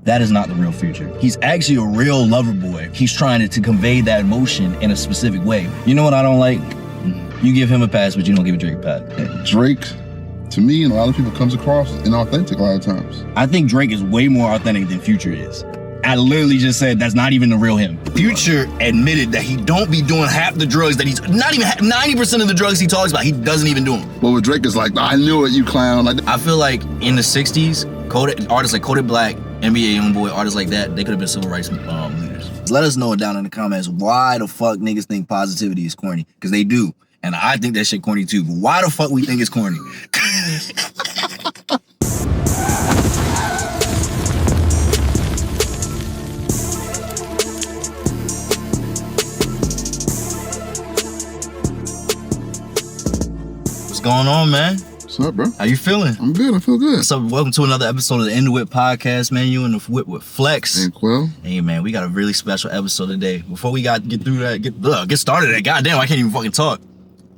that is not the real Future. He's actually a real lover boy. He's trying to convey that emotion in a specific way. You know what I don't like? You give him a pass, but you don't give Drake a pass. Drake, to me, and a lot of people, comes across inauthentic a lot of times. I think Drake is way more authentic than Future is. I literally just said that's not even the real him. Future admitted that he don't be doing half the drugs that he's, not even 90% of the drugs he talks about, he doesn't even do them. Well, with Drake, is like, I knew it, you clown. Like, I feel like in the 60s, artists like Kodak Black, NBA YoungBoy, artists like that, they could have been civil rights leaders. Let us know down in the comments why the fuck niggas think positivity is corny, because they do. And I think that shit corny too, but why the fuck we think it's corny? What's going on, man? What's up, bro? How you feeling? I'm good. I feel good. What's up? Welcome to another episode of the In the Whip podcast, man. You in the whip with Flex and Quel. Hey, man, we got a really special episode today. Before we get through that, get started. Goddamn, I can't even fucking talk.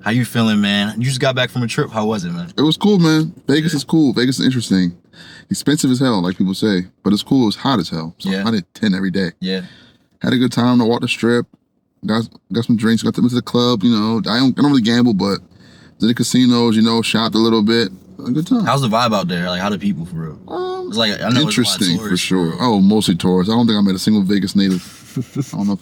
How you feeling, man? You just got back from a trip. How was it, man? It was cool, man. Vegas is cool. Vegas is interesting. Expensive as hell, like people say, but it's cool. It's hot as hell. So I did 10 every day. Yeah. Had a good time. I walked the strip. Got some drinks. Got to the club. You know, I don't really gamble, but to the casinos. You know, shopped a little bit. A good time. How's the vibe out there? Like, how the people for real? It's like, I know interesting, it's a lot of tourists, for sure. Oh, mostly tourists. I don't think I met a single Vegas native. I don't know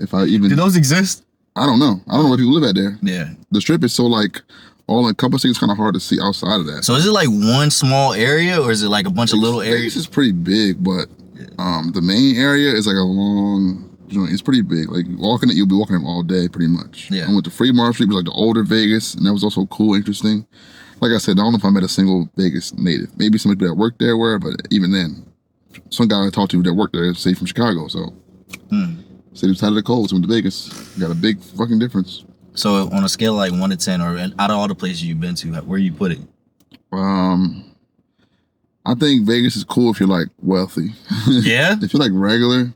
if I even. Do those exist? I don't know. I don't know where people live at there. Yeah. The strip is so like all encompassing. It's kind of hard to see outside of that. So is it like one small area, or is it like a bunch of little areas? Vegas is pretty big, but the main area is like a long joint. It's pretty big. Like walking it, you'll be walking it all day, pretty much. Yeah. I went to Fremont Street, was like the older Vegas, and that was also cool, interesting. Like I said, I don't know if I met a single Vegas native. Maybe some people that worked there were, but even then, some guy I talked to that worked there, say from Chicago, so. Said he was tired of the cold, so went to Vegas. Got a big fucking difference. So on a scale of like 1 to 10, or out of all the places you've been to, where you put it? I think Vegas is cool if you're like wealthy. Yeah? If you're like regular,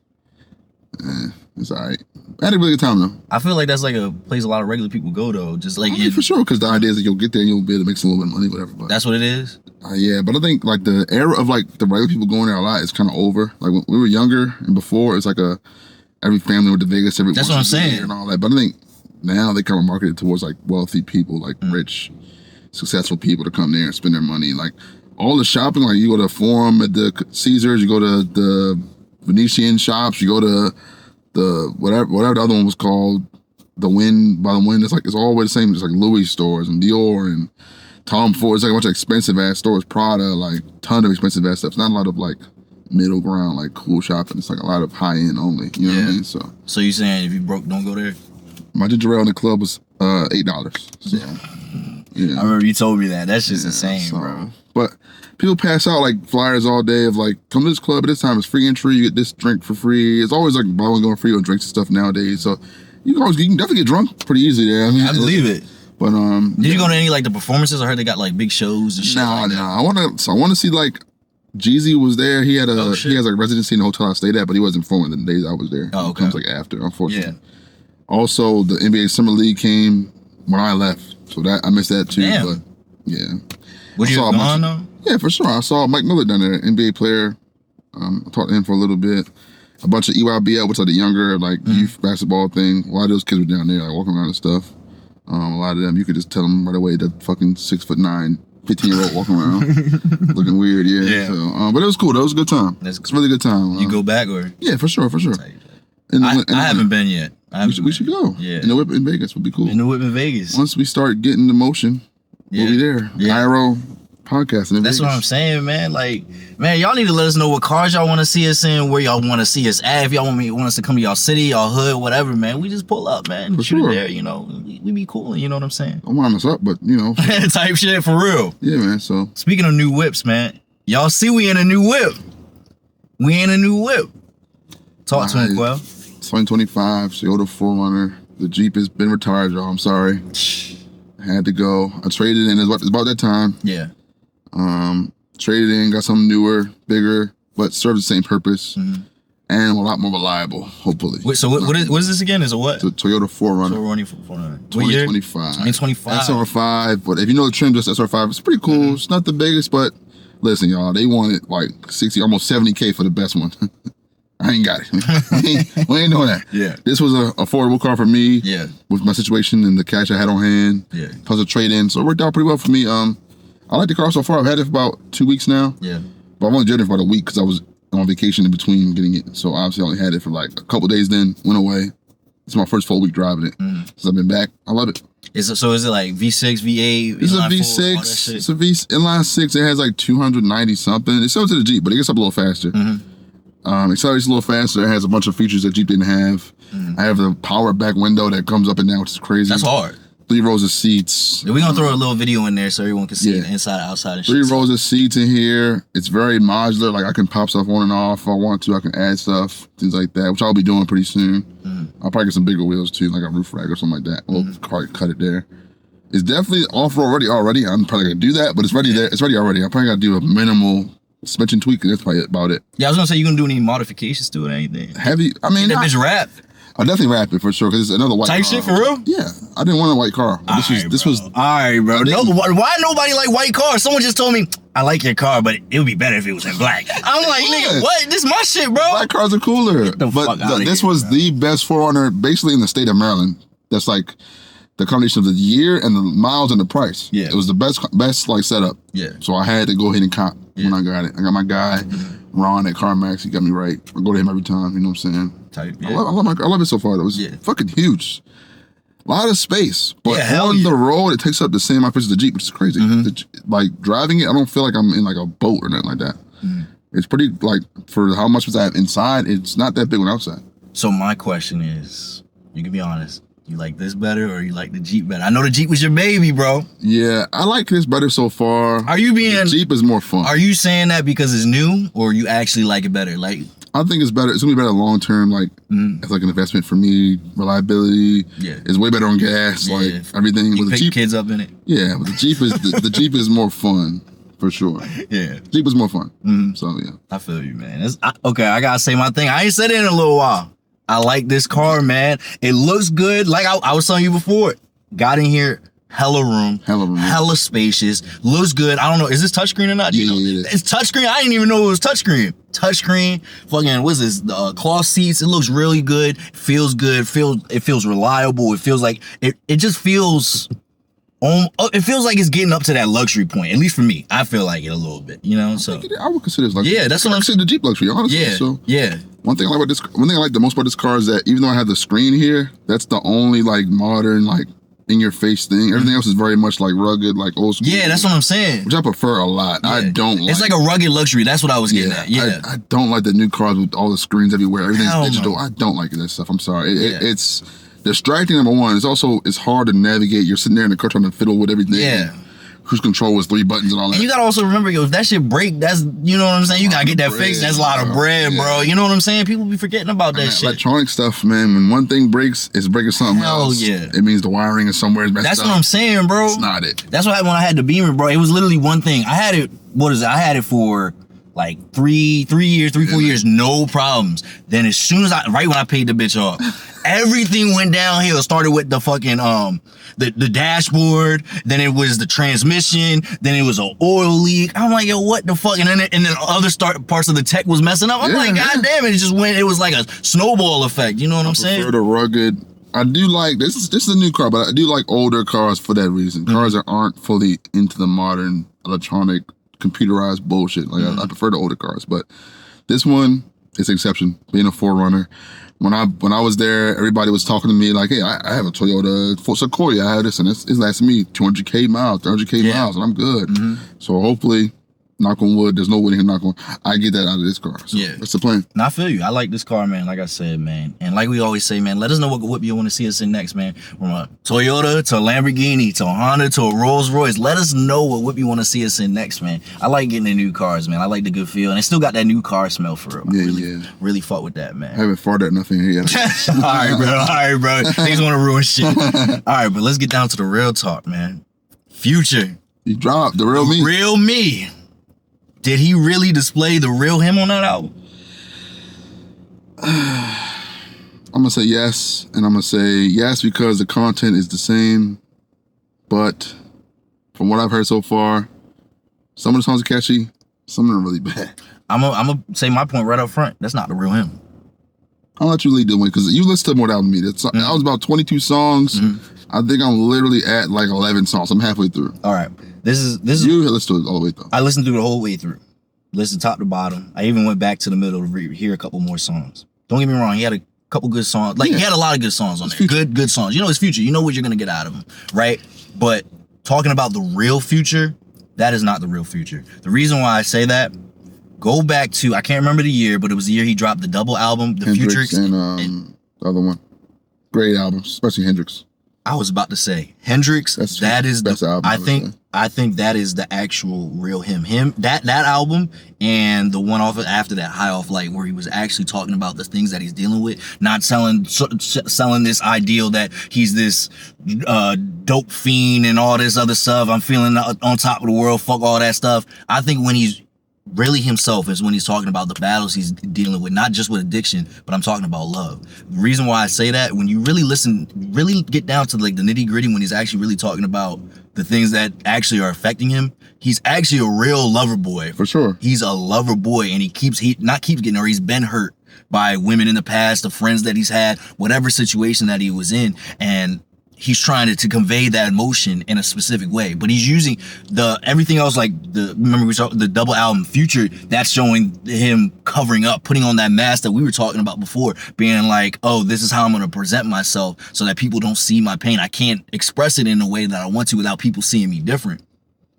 it's all right. I had a really good time though. I feel like that's like a place a lot of regular people go though. Just like for sure, because the idea is that you'll get there and you'll be able to make some little bit of money, whatever. But that's what it is? Yeah, but I think like the era of like the regular people going there a lot is kind of over. Like when we were younger and before, it's like every family went to Vegas every That's what I'm saying. And all that. But I think now they kind of market it towards like wealthy people, like rich, successful people to come there and spend their money. Like all the shopping, like you go to the Forum at the Caesars, you go to the Venetian shops, you go to the whatever the other one was called, the Wynn by the Wynn. It's always the same. It's like Louis stores and Dior and Tom Ford. It's like a bunch of expensive ass stores, Prada, like ton of expensive ass stuff. It's not a lot of like middle ground, like cool shopping. It's like a lot of high end only. You know what I mean? So you saying if you broke, don't go there? My ginger ale in the club was $8. So yeah. I remember you told me that. That's just insane, bro. But people pass out like flyers all day of like, come to this club at this time. It's free entry. You get this drink for free. It's always like buy one going free on drinks and stuff nowadays. So you can definitely get drunk pretty easy there. I mean, I believe it. But did you go to any like the performances? I heard they got like big shows and shit. Nah. I want to see like. Jeezy was there. He had he has like residency in the hotel I stayed at, but he wasn't performing the days I was there. Oh, okay. It comes like after, unfortunately. Yeah. Also, the NBA Summer League came when I left, so that I missed that too. Damn. But yeah, Was you gone though? Yeah, for sure. I saw Mike Miller down there, NBA player. I talked to him for a little bit. A bunch of EYBL, which are the younger like youth basketball thing. A lot of those kids were down there, like walking around and stuff. A lot of them, you could just tell them right away the fucking 6'9", 15-year-old walking around, looking weird, yeah. So, but it was cool. That was a good time. It's a really good time. You go back or? Yeah, for sure. I haven't been yet. We should go. Yeah. In the Whip in Vegas would be cool. In the Whip in Vegas. Once we start getting the motion, we'll be there. Yeah. IRO podcasting in That's Vegas. what I'm saying, man. Like, man, y'all need to let us know what cars y'all want to see us in, where y'all want to see us at. If y'all want us to come to y'all city, y'all hood, whatever, man. We just pull up, man. For Shoot sure. it there, you know. We be cool, you know what I'm saying? Don't wind us up, but you know. Type shit for real. Yeah, man. So speaking of new whips, man, y'all see we in a new whip. We in a new whip. Talk to him, Quel. 2025 Toyota 4Runner. The Jeep has been retired, y'all. I'm sorry. I had to go. I traded in. It's about that time. Yeah. Traded in, got something newer, bigger, but serves the same purpose. And a lot more reliable, hopefully. Wait, so what is this again? Is it what? It's a Toyota 4Runner. 2025. 2025. SR5, but if you know the trim, just SR5, it's pretty cool. It's not the biggest, but Listen, y'all, they wanted like 60, almost 70K for the best one. I ain't got it. we ain't doing that. Yeah. This was an affordable car for me. Yeah. With my situation and the cash I had on hand. Yeah. Plus a trade-in. So it worked out pretty well for me. I like the car so far. I've had it for about 2 weeks now. Yeah. But I've only driven it for about a week because I was on vacation in between getting it. So obviously I only had it for like a couple days then, went away. It's my first full week driving it. Since I've been back. I love it. Is it like V6, V8? It's a V6. It's a inline 6. It has like 290 something. It's similar to the Jeep, but it gets up a little faster. Accelerates a little faster. It has a bunch of features that Jeep didn't have. I have the power back window that comes up and down, which is crazy. That's hard. 3 rows of seats. We're going to throw a little video in there so everyone can see the inside, outside, and shit. 3 rows of seats in here. It's very modular. Like I can pop stuff on and off if I want to. I can add stuff, things like that, which I'll be doing pretty soon. I'll probably get some bigger wheels too, like a roof rack or something like that. We'll probably cut it there. It's definitely off-road already. I'm probably going to do that, but it's ready there. It's ready already. I'm probably going to do a minimal suspension tweak, and that's probably about it. Yeah, I was going to say, you going to do any modifications to it or anything? Heavy. I mean, that bitch wrap. I'll definitely wrap it for sure because it's another white car. Type shit for real? Yeah, I didn't want a white car. This was. All right, bro. No, why nobody like white cars? Someone just told me, I like your car, but it would be better if it was in black. I'm like, nigga, what? This is my shit, bro. Black cars are cooler. This was the best 4Runner basically in the state of Maryland. That's like the combination of the year and the miles and the price. Yeah, it was the best like setup. Yeah. So I had to go ahead and cop when I got it. I got my guy Ron at CarMax. He got me right. I go to him every time. You know what I'm saying? Type, yeah. I love it so far. It was fucking huge. A lot of space, but on the road it takes up the same amount of space as the Jeep, which is crazy. Like driving it, I don't feel like I'm in like a boat or nothing like that. It's pretty like for how much was I have inside. It's not that big when outside. So my question is, you can be honest. You like this better or you like the Jeep better? I know the Jeep was your baby, bro. Yeah, I like this better so far. Are you being... The Jeep is more fun. Are you saying that because it's new or you actually like it better? Like, I think it's better. It's going to be better long term. Like, it's like an investment for me. Reliability. Yeah. It's way better on gas. Like, everything. You pick kids up in it. Yeah, but the Jeep is the Jeep is more fun. For sure. Yeah. Jeep is more fun. So, yeah. I feel you, man. Okay, I got to say my thing. I ain't said it in a little while. I like this car, man. It looks good. Like I was telling you before, got in here, hella room, hella spacious, looks good. I don't know, is this touchscreen or not? Yeah, it's touchscreen. I didn't even know it was touchscreen. Touchscreen, fucking, what's this? The cloth seats. It looks really good. Feels good. It feels reliable. It feels like it just feels. It feels like it's getting up to that luxury point. At least for me, I feel like it a little bit. You know, so I would consider this luxury. Yeah, that's what I'm saying. The Jeep luxury, honestly. Yeah, so yeah. One thing I like the most about this car is that even though I have the screen here, that's the only like modern like in your face thing. Everything else is very much like rugged, like old school. Yeah, that's what I'm saying. Which I prefer a lot. Yeah. I don't like. It's like a rugged luxury. That's what I was getting at. Yeah. I don't like the new cars with all the screens everywhere. Everything's digital. No. I don't like that stuff. I'm sorry. It's distracting, number one. It's hard to navigate. You're sitting there in the car trying to fiddle with everything. Yeah. Cruise control was 3 buttons and all that. And you gotta also remember, if that shit break, that's, you know what I'm saying? You gotta get that fixed. That's a lot of bread, bro. You know what I'm saying? People be forgetting about that shit. Electronic stuff, man. When one thing breaks, it's breaking something else. Yeah. It means the wiring is somewhere messed up. That's what I'm saying, bro. It's not it. That's what happened when I had the Beamer, bro. It was literally one thing. I had it, I had it for like 4 years, no problems. Then as soon as right when I paid the bitch off, everything went downhill. Started with the fucking, the dashboard, then it was the transmission, then it was an oil leak. I'm like, yo, what the fuck? And then other parts of the tech was messing up. I'm like, god damn it, it was like a snowball effect. You know what I'm saying? I prefer the rugged. I do like, this is a new car, but I do like older cars for that reason. Cars that aren't fully into the modern electronic computerized bullshit. Like I prefer the older cars, but this one is an exception. Being a 4Runner, when I was there, everybody was talking to me like, "Hey, I have a Toyota Sequoia. I have this, and it's lasting me 200K miles, 300K miles, and I'm good." So hopefully, knock on wood, there's no wood in here, knock on, I get that out of this car. So that's the plan. And I feel you. I like this car, man. Like I said, man. And like we always say, man, let us know what whip you want to see us in next, man. From a Toyota to a Lamborghini to a Honda to a Rolls Royce. Let us know what whip you want to see us in next, man. I like getting the new cars, man. I like the good feel. And it still got that new car smell for real. Really fuck with that, man. I haven't farted nothing here yet. All right, bro. Things want to ruin shit. All right, but let's get down to the real talk, man. Future. You dropped the real me. Real me. Did he really display the real him on that album? I'm going to say yes. And I'm going to say yes because the content is the same. But from what I've heard so far, some of the songs are catchy. Some of them are really bad. I'm gonna say my point right up front. That's not the real him. I'll let you lead the way because you listened to more than me. That was about 22 songs. I think I'm literally at like 11 songs. I'm halfway through. All right. This is you listen to it all the way through. I listened to it the whole way through. Listened top to bottom. I even went back to the middle to hear a couple more songs. Don't get me wrong. He had a couple good songs. Like he had a lot of good songs on there. Good songs. You know his Future. You know what you're gonna get out of him, right? But talking about the real Future, that is not the real Future. The reason why I say that, go back to, I can't remember the year, but it was the year he dropped the double album, the Hendrix Future. And the other one. Great albums, especially Hendrix. I was about to say Hendrix. That is the best album. I think that is the actual real him. That album and the one off after that, High Off Light, where he was actually talking about the things that he's dealing with, not selling this ideal that he's this dope fiend and all this other stuff. I'm feeling on top of the world. Fuck all that stuff. I think when he's really himself is when he's talking about the battles he's dealing with, not just with addiction, but I'm talking about love. The reason why I say that, when you really listen, really get down to like the nitty gritty, when he's actually really talking about the things that actually are affecting him, he's actually a real lover boy. For sure. He's a lover boy, and he's been hurt by women in the past, the friends that he's had, whatever situation that he was in, and he's trying to convey that emotion in a specific way, but he's using everything else, like remember we saw the double album Future, that's showing him covering up, putting on that mask that we were talking about before, being like, oh, this is how I'm going to present myself so that people don't see my pain. I can't express it in a way that I want to without people seeing me different,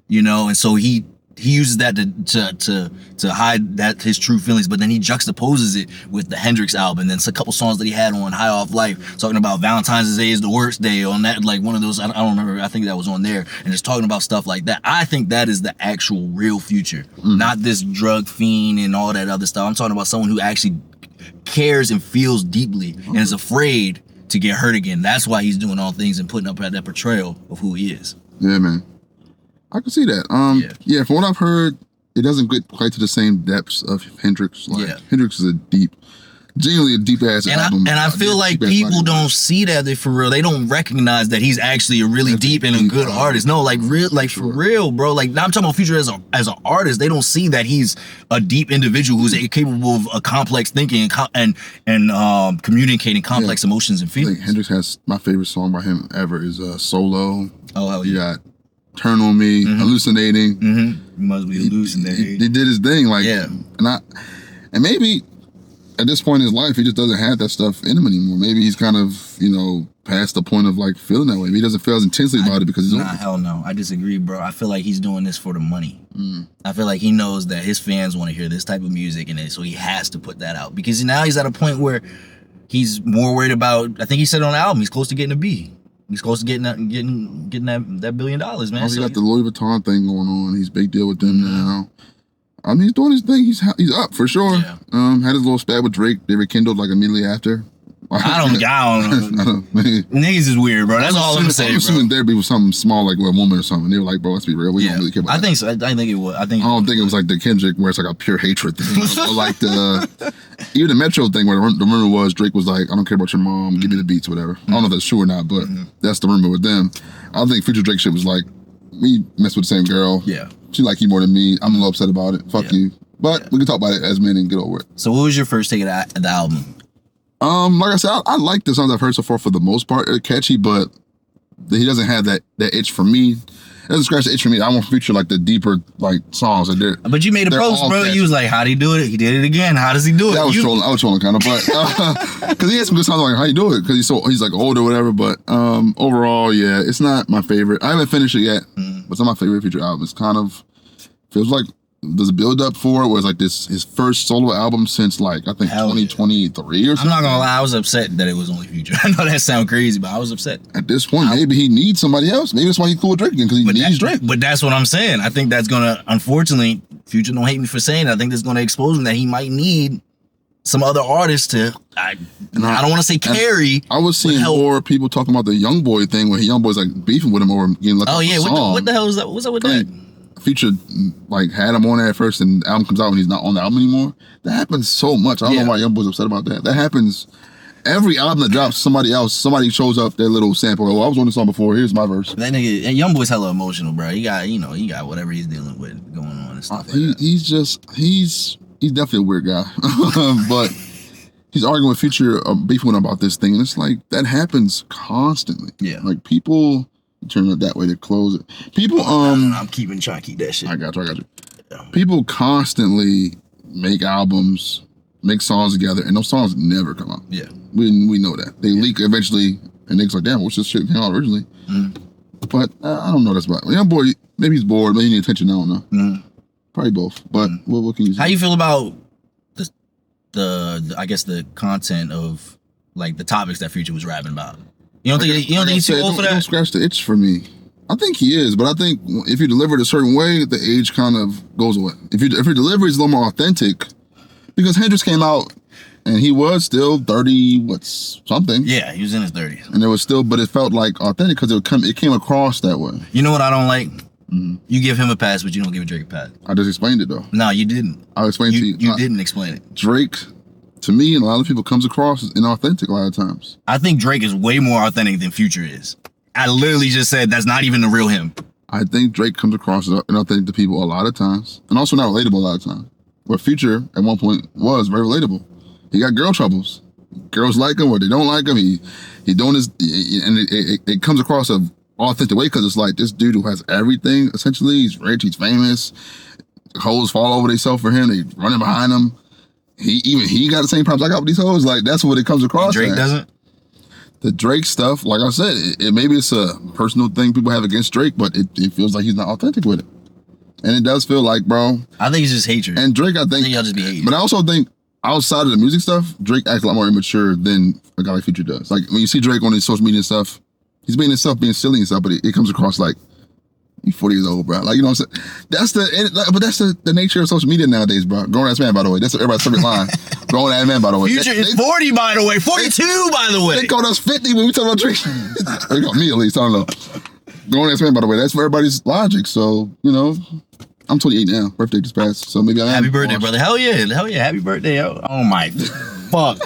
you know? And so he uses that to hide that his true feelings, but then he juxtaposes it with the Hendrix album. And then it's a couple songs that he had on High Off Life, talking about Valentine's Day is the worst day on that, like one of those, I don't remember, I think that was on there, and just talking about stuff like that. I think that is the actual real Future, not this drug fiend and all that other stuff. I'm talking about someone who actually cares and feels deeply and is afraid to get hurt again. That's why he's doing all things and putting up that portrayal of who he is. Yeah, man. I can see that. Yeah, from what I've heard, it doesn't get quite to the same depths of Hendrix. Like Hendrix is genuinely a deep ass album. And I feel like people don't see that for real. They don't recognize that he's actually a really deep and a good artist. No, like real, like for real, bro. Like now I'm talking about Future as an artist. They don't see that he's a deep individual who's capable of a complex thinking and communicating complex emotions and feelings. I think Hendrix has my favorite song by him ever is Solo. Oh hell yeah. You got Turn on Me, Hallucinating. You must be hallucinating. He did his thing, like, and maybe at this point in his life, he just doesn't have that stuff in him anymore. Maybe he's kind of, past the point of like feeling that way. Maybe he doesn't feel as intensely about it because he's hell no. I disagree, bro. I feel like he's doing this for the money. I feel like he knows that his fans want to hear this type of music, and so he has to put that out because now he's at a point where he's more worried about. I think he said on the album he's close to getting a B. He's close to getting that $1 billion, man. Oh, he got the Louis Vuitton thing going on. He's big deal with them now. I mean, he's doing his thing. He's up for sure. Yeah. Had his little spat with Drake. They rekindled like immediately after. I don't know. Niggas is weird, bro. That's all I'm saying, I'm assuming there'd be something small, like with a woman or something. They were like, bro, let's be real. We don't really care about that. I think so. I think it was. I don't think it was like the Kendrick where it's like a pure hatred thing. Or like even the Metro thing where the rumor was Drake was like, I don't care about your mom, give me the beats, whatever. I don't know if that's true or not, but that's the rumor with them. I don't think Future Drake shit was like, we mess with the same girl. Yeah. She like you more than me. I'm a little upset about it. Fuck you. But we can talk about it as men and get over it. So what was your first take of the album? Like I said, I like the songs I've heard so far for the most part. They're catchy, but he doesn't have that itch for me. It doesn't scratch the itch for me. I want to feature like the deeper like songs. But you made a post, bro. You was like, how do he do it? He did it again. How does he do it? I was trolling kind of, but because he had some good songs like how you do it because he's like older or whatever. But overall, yeah, it's not my favorite. I haven't finished it yet, but it's not my favorite Future album. It's kind of feels like there's a build up for it. Where it's like his first solo album since like I think 2023 or something. I'm not gonna lie, I was upset that it was only Future. I know that sounds crazy, but I was upset. At this point, maybe he needs somebody else. Maybe that's why he's cool with Drake again because he needs Drake. But that's what I'm saying. I think that's gonna, unfortunately, Future don't hate me for saying it. I think that's gonna expose him that he might need some other artists to. I don't want to say carry. I was seeing more people talking about the YoungBoy thing where YoungBoy's like beefing with him over getting left off the song. What the hell is that? What's up with that? Future like had him on there at first and the album comes out and he's not on the album anymore. That happens so much. I don't know why YoungBoy's upset about that. That happens every album that drops. Somebody shows up their little sample. Oh, I was on the song before. Here's my verse. That nigga, YoungBoy's hella emotional, bro. He got whatever he's dealing with going on. and stuff like that. He's definitely a weird guy, but he's arguing with Future, beefing about this thing, and it's like that happens constantly. Yeah, like people turn it that way to close it. People, I'm trying to keep that shit. I got you. Yeah. People constantly make albums, make songs together, and those songs never come out. Yeah, we know that they leak eventually, and niggas like, damn, what's this shit came out originally? But I don't know. That's about YoungBoy. Maybe he's bored. Maybe he need attention. I don't know. Probably both. But what can you say? How you feel about the I guess the content of like the topics that Future was rapping about? You don't think he's too old for that? Don't scratch the itch for me. I think he is, but I think if you deliver it a certain way, the age kind of goes away. If your delivery is a little more authentic, because Hendrix came out and he was still 30 something. Yeah, he was in his 30s, and it was still, but it felt like authentic because it came across that way. You know what I don't like? You give him a pass, but you don't give Drake a pass. I just explained it though. No, you didn't. I'll explain to you. You didn't explain it. Drake, to me, and a lot of people, comes across as inauthentic a lot of times. I think Drake is way more authentic than Future is. I literally just said that's not even the real him. I think Drake comes across as inauthentic to people a lot of times, and also not relatable a lot of times. Where Future at one point was very relatable. He got girl troubles. Girls like him or they don't like him. He doing his, and it comes across a authentic way because it's like this dude who has everything. Essentially, he's rich, he's famous. Hoes fall over themselves for him. They running behind him. He got the same problems I got with these hoes. Like that's what it comes across. Drake doesn't. The Drake stuff, like I said, maybe it's a personal thing people have against Drake, but it feels like he's not authentic with it. And it does feel like, bro. I think it's just hatred. And Drake, I think y'all just be hating. But I also think outside of the music stuff, Drake acts a lot more immature than a guy like Future does. Like when you see Drake on his social media stuff, he's being himself, being silly and stuff, but it comes across like he's 40 years old, bro. Like, you know what I'm saying? That's the nature of social media nowadays, bro. Grown ass man, by the way. That's everybody's favorite line. Grown ass man, by the way. Future is 40, by the way. 42, by the way. They called us 50 when we talk about Drake. They called me at least. I don't know. Grown ass man, by the way. That's for everybody's logic. So, you know, I'm 28 now. Birthday just passed. So maybe I am. Happy birthday, brother. Hell yeah. Happy birthday. Oh my fuck.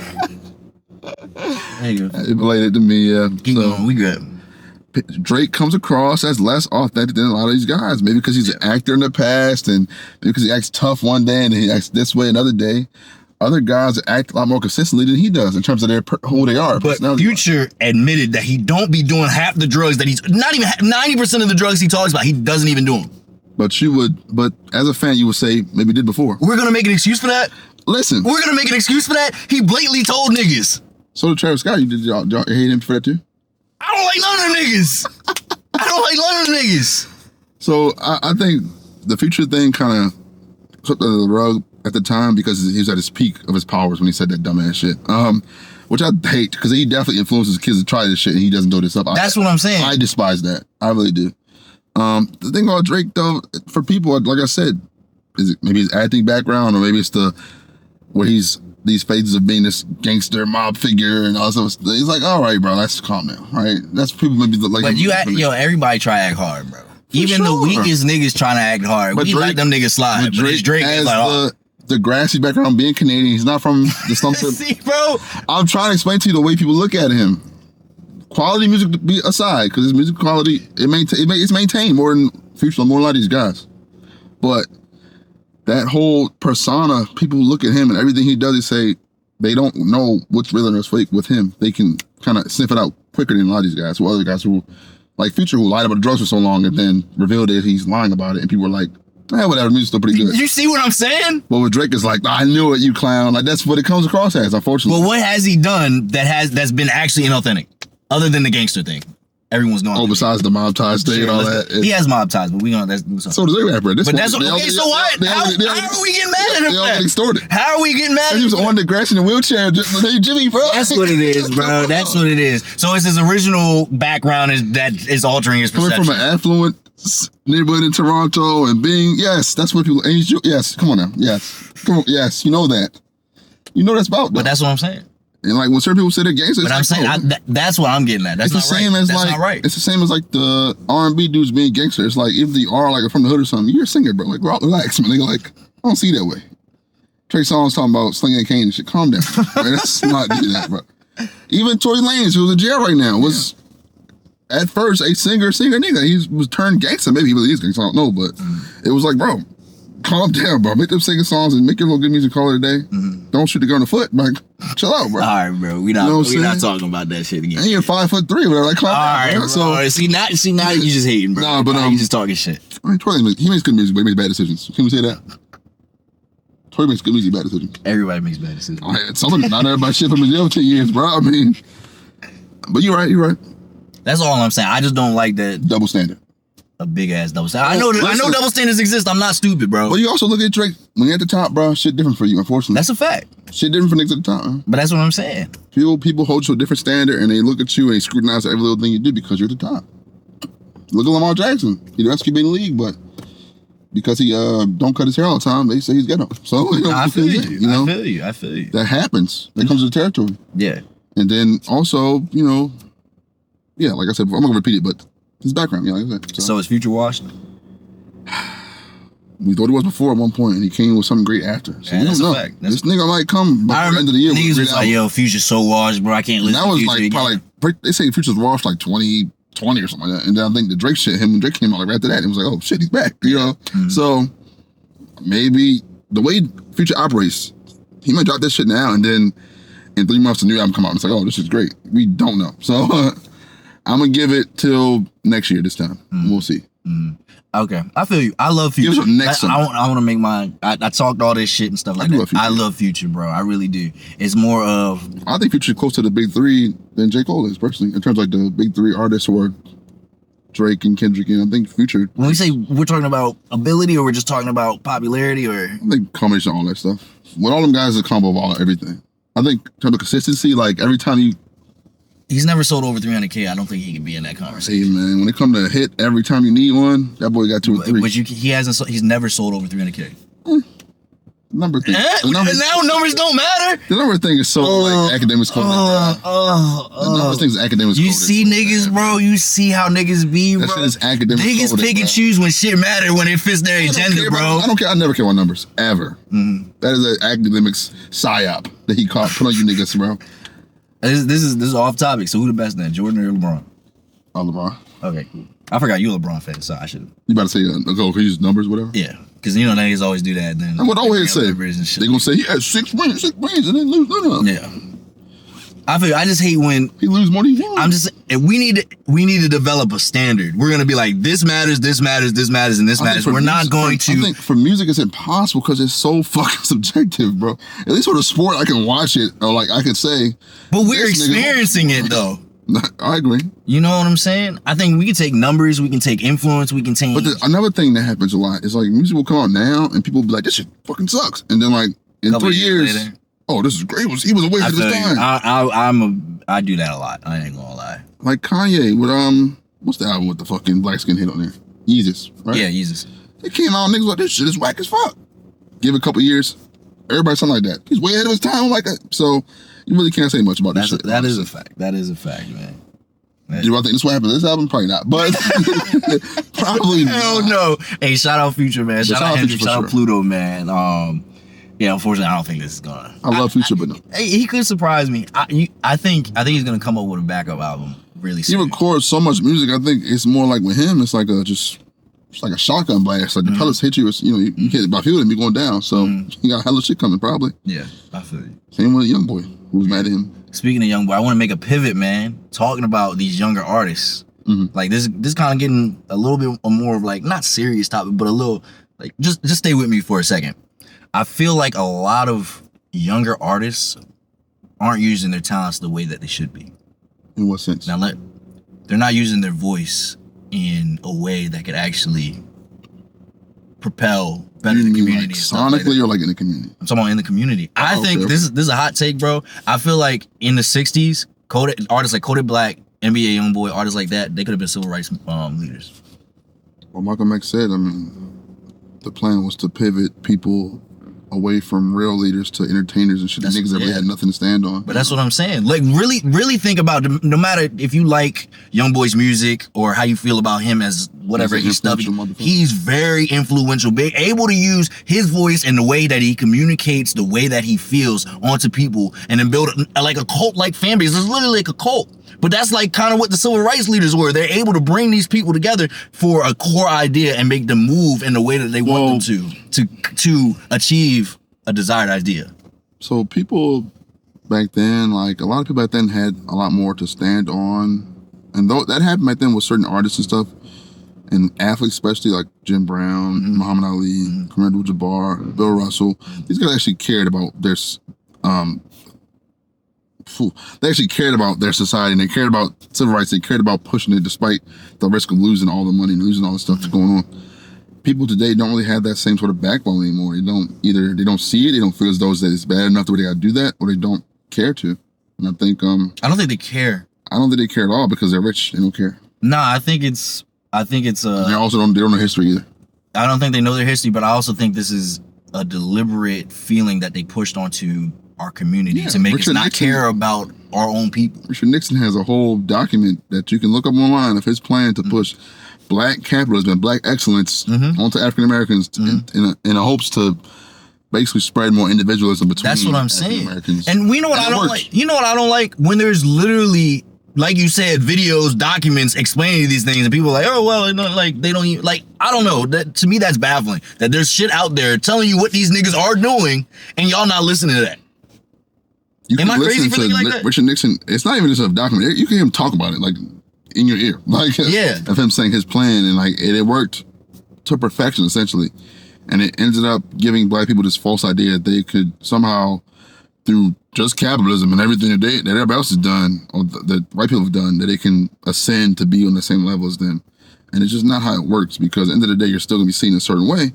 There you go. It related to me, yeah. Keep going. We good. Drake comes across as less authentic than a lot of these guys. Maybe because he's an actor in the past, and maybe because he acts tough one day and he acts this way another day. Other guys act a lot more consistently than he does in terms of who they are. But Future admitted that he don't be doing half the drugs that he's not even 90% of the drugs he talks about. He doesn't even do them. But as a fan, you would say maybe he did before. We're gonna make an excuse for that. Listen, we're gonna make an excuse for that. He blatantly told niggas. So did Travis Scott. Y'all hate him for that too? I don't like none of them niggas. I don't like none of them niggas. So I think the Future thing kind of swept under the rug at the time because he was at his peak of his powers when he said that dumbass shit. Which I hate because he definitely influences kids to try this shit and he doesn't do this up. That's what I'm saying. I despise that. I really do. The thing about Drake though, for people, like I said, is it maybe his acting background or maybe it's where he's these phases of being this gangster mob figure and all this stuff. He's like, all right, bro, let's calm down, right? That's people maybe like. But everybody try to act hard, bro. Even the weakest niggas trying to act hard. We let them niggas slide. But Drake is like, the grassy background, being Canadian, he's not from the slums. See, bro. I'm trying to explain to you the way people look at him. Quality music aside, because his music quality it's maintained more than Future, more than a lot of these guys. But that whole persona, people look at him and everything he does, they say they don't know what's real and what's fake with him. They can kind of sniff it out quicker than a lot of these guys. Or other guys who, like Future, who lied about the drugs for so long and then revealed that he's lying about it, and people were like, whatever, music's still pretty good. You see what I'm saying? But with Drake, it's like, I knew it, you clown. Like, that's what it comes across as, unfortunately. But what has he done that's been actually inauthentic? Other than the gangster thing. Everyone's going. Besides the mob ties thing and all that. He has mob ties, but we gonna. So does every rapper. But that's okay. So what? How are we getting mad at him? They all extorted. How are we getting mad at him? He was on the grass in a wheelchair. Hey, Jimmy, bro. That's what it is, bro. That's what it is. So it's his original background that is altering his perception. Coming from an affluent neighborhood in Toronto and being that's what people. Yes, come on now. Yes, come on. Yes, you know that. You know that's about. Though. But that's what I'm saying. And like when certain people say they're gangsters, but I'm saying that's what I'm getting at. That's it's the same as that's like not right. It's the same as like the R&B dudes being gangsters. It's like if they are like from the hood or something, you're a singer, bro. Like relax, man. They like I don't see that way. Trey Songz talking about slinging a cane and shit. Calm down, right? That's not do that, bro. Even Tory Lanez, who's in jail right now, was at first a singer nigga. He was turned gangster. Maybe he really is gangster. I don't know, but it was like, bro, calm down, bro. Make them singing songs and make your little good music call it a day. Don't shoot the girl in the foot, like chill out, bro. All right, bro. We not talking about that shit again. And you're 5'3", whatever. Like, calm down, bro. So see now you just hating, bro. Nah, but now you just talking shit. I mean, Tory, he makes good music, but he makes bad decisions. Can we say that? Tory makes good music, bad decisions. Everybody makes bad decisions. Not everybody shit from his jail 10 years, bro. I mean, but you're right. That's all I'm saying. I just don't like that double standard. A big ass double standard. I know double standards exist. I'm not stupid, bro. But you also look at Drake when you're at the top, bro. Shit different for you, unfortunately. That's a fact. Shit different for niggas at the top, man. But that's what I'm saying. People hold you to a different standard and they look at you and they scrutinize every little thing you do because you're at the top. Look at Lamar Jackson. He's the best QB in the league, but because he don't cut his hair all the time, they say he's ghetto. So I feel you. I feel you. That happens. That comes with the territory. Yeah. And then also, yeah, like I said, I'm gonna repeat it, but his background, like I said. So is Future washed? We thought he was before at one point, and he came with something great after. So that's a fact. This nigga might come by the end of the year. Niggas was like, yo, Future's so washed, bro. I can't listen to Future again. Probably like, they say Future's washed like 2020 or something like that. And then I think the Drake shit, him and Drake came out like right after that. And it was like, oh shit, he's back, So maybe the way Future operates, he might drop this shit now, and then in 3 months, the new album come out, and it's like, oh, this is great. We don't know. So I'm gonna give it till next year this time. We'll see. Okay, I feel you. I love Future. I want to make mine. I talked all this shit and stuff like that. I love Future, bro. I really do. It's more of. I think Future's close to the big three than J. Cole is personally, in terms of like the big three artists or Drake and Kendrick. And I think Future. When we say we're talking about ability, or we're just talking about popularity, or I think combination of all that stuff. With all them guys, a combo of all everything. I think in terms of consistency, like every time he's never sold over 300K. I don't think he can be in that conversation. Hey man, when it comes to hit every time you need one, that boy got 2 or 3. But he's never sold over 300K. Number thing. Now numbers don't matter. The number thing is so like academics coded. The number thing is academics you coded. See niggas, bro. You see how niggas be, bro. That shit is academics niggas coded, pick and choose when shit matter, when it fits their agenda, bro. I don't care. I never care about numbers ever. That is an academics psyop that he put on you niggas, bro. This is off topic. So who the best then, Jordan or LeBron? LeBron. Okay, cool. I forgot you a LeBron fan, so I should. You about to say go use numbers, whatever? Yeah, because niggas always do that. Then I would always say they gonna say he had 6 wins, and then lose none of them. Yeah. I just hate when he lose more than he won. We need to develop a standard. We're gonna be like, this matters, and this matters. We're not going to. I think for music it's impossible because it's so fucking subjective, bro. At least for the sport, I can watch it or like I can say. But we're experiencing it though. I agree. You know what I'm saying? I think we can take numbers, we can take influence, we can take. But another thing that happens a lot is like music will come out now and people will be like, this shit fucking sucks, and then like in 3 years. Later, oh, this is great. He was a waste of his time. I do that a lot. I ain't gonna lie. Like Kanye with what's the album with the fucking black skin hit on there? Yeezus, right? Yeah, Yeezus. It came out, niggas like, this shit is whack as fuck. Give it a couple years, everybody sound like that. He's way ahead of his time like that. So you really can't say much about this shit. That is a fact. That is a fact, man. Do I think this will happen to this album? Probably not. But probably not. Hell no. Hey, shout out Future, man. Shout out Hendrix, shout out Pluto, man. Yeah, unfortunately, I don't think this is gonna. I love Future, but no. He could surprise me. I think he's gonna come up with a backup album really soon. He records so much music. I think it's more like with him. It's like it's like a shotgun blast. Like the pellets hit you. You hit it by field and be going down. So he got hella shit coming probably. Yeah, I feel you. Same with YoungBoy, who's mad at him. Speaking of YoungBoy, I want to make a pivot, man. Talking about these younger artists. Like this kind of getting a little bit more of like not serious topic, but a little like just stay with me for a second. I feel like a lot of younger artists aren't using their talents the way that they should be. In what sense? Now, they're not using their voice in a way that could actually propel better the community. Like sonically or like in the community? I'm talking about in the community. I think this is a hot take, bro. I feel like in the 60s, artists like Kodak Black, NBA YoungBoy, artists like that, they could have been civil rights leaders. Well, Malcolm X said, the plan was to pivot people away from real leaders to entertainers and shit. Niggas that really had nothing to stand on. But that's what I'm saying. Like, really think about it. No matter if you like YoungBoy's music or how you feel about him as whatever He's he's an stuffing. influential motherfucker. He's very influential, big, able to use his voice and the way that he communicates, the way that he feels onto people, and then build like a cult-like fan base. It's literally like a cult. But that's like kind of what the civil rights leaders were. They're able to bring these people together for a core idea and make them move in the way that they want them to achieve a desired idea. So people back then, like a lot of people back then had a lot more to stand on. And though that happened back then with certain artists and stuff, and athletes especially, like Jim Brown, Muhammad Ali, Kareem Abdul-Jabbar, Bill Russell, these guys actually cared about their society, and they cared about civil rights. They cared about pushing it despite the risk of losing all the money and losing all the stuff that's going on. People today don't really have that same sort of backbone anymore. They don't see it, they don't feel as though that it's bad enough that they gotta do that, or they don't care to. And I think I don't think they care. I don't think they care at all because they're rich. They don't care. Nah, I think it's they also don't know history either. I don't think they know their history, but I also think this is a deliberate feeling that they pushed onto our community to make us not care about our own people. Richard Nixon has a whole document that you can look up online of his plan to push black capitalism and black excellence onto African Americans in a hopes to basically spread more individualism between. That's what I'm saying. Americans. And we know what I don't like. You know what I don't like? When there's literally, like you said, videos, documents explaining these things, and people are like, oh well, like they don't even, like, I don't know. That to me, that's baffling. That there's shit out there telling you what these niggas are doing, and y'all not listening to that. Am I crazy for thinking like that? Richard Nixon, it's not even just a document. You can hear him talk about it, like in your ear, like of him saying his plan, and like it worked to perfection essentially. And it ended up giving black people this false idea that they could somehow, through just capitalism and everything that everybody else has done, or that white people have done, that they can ascend to be on the same level as them. And it's just not how it works, because at the end of the day, you're still gonna be seen a certain way.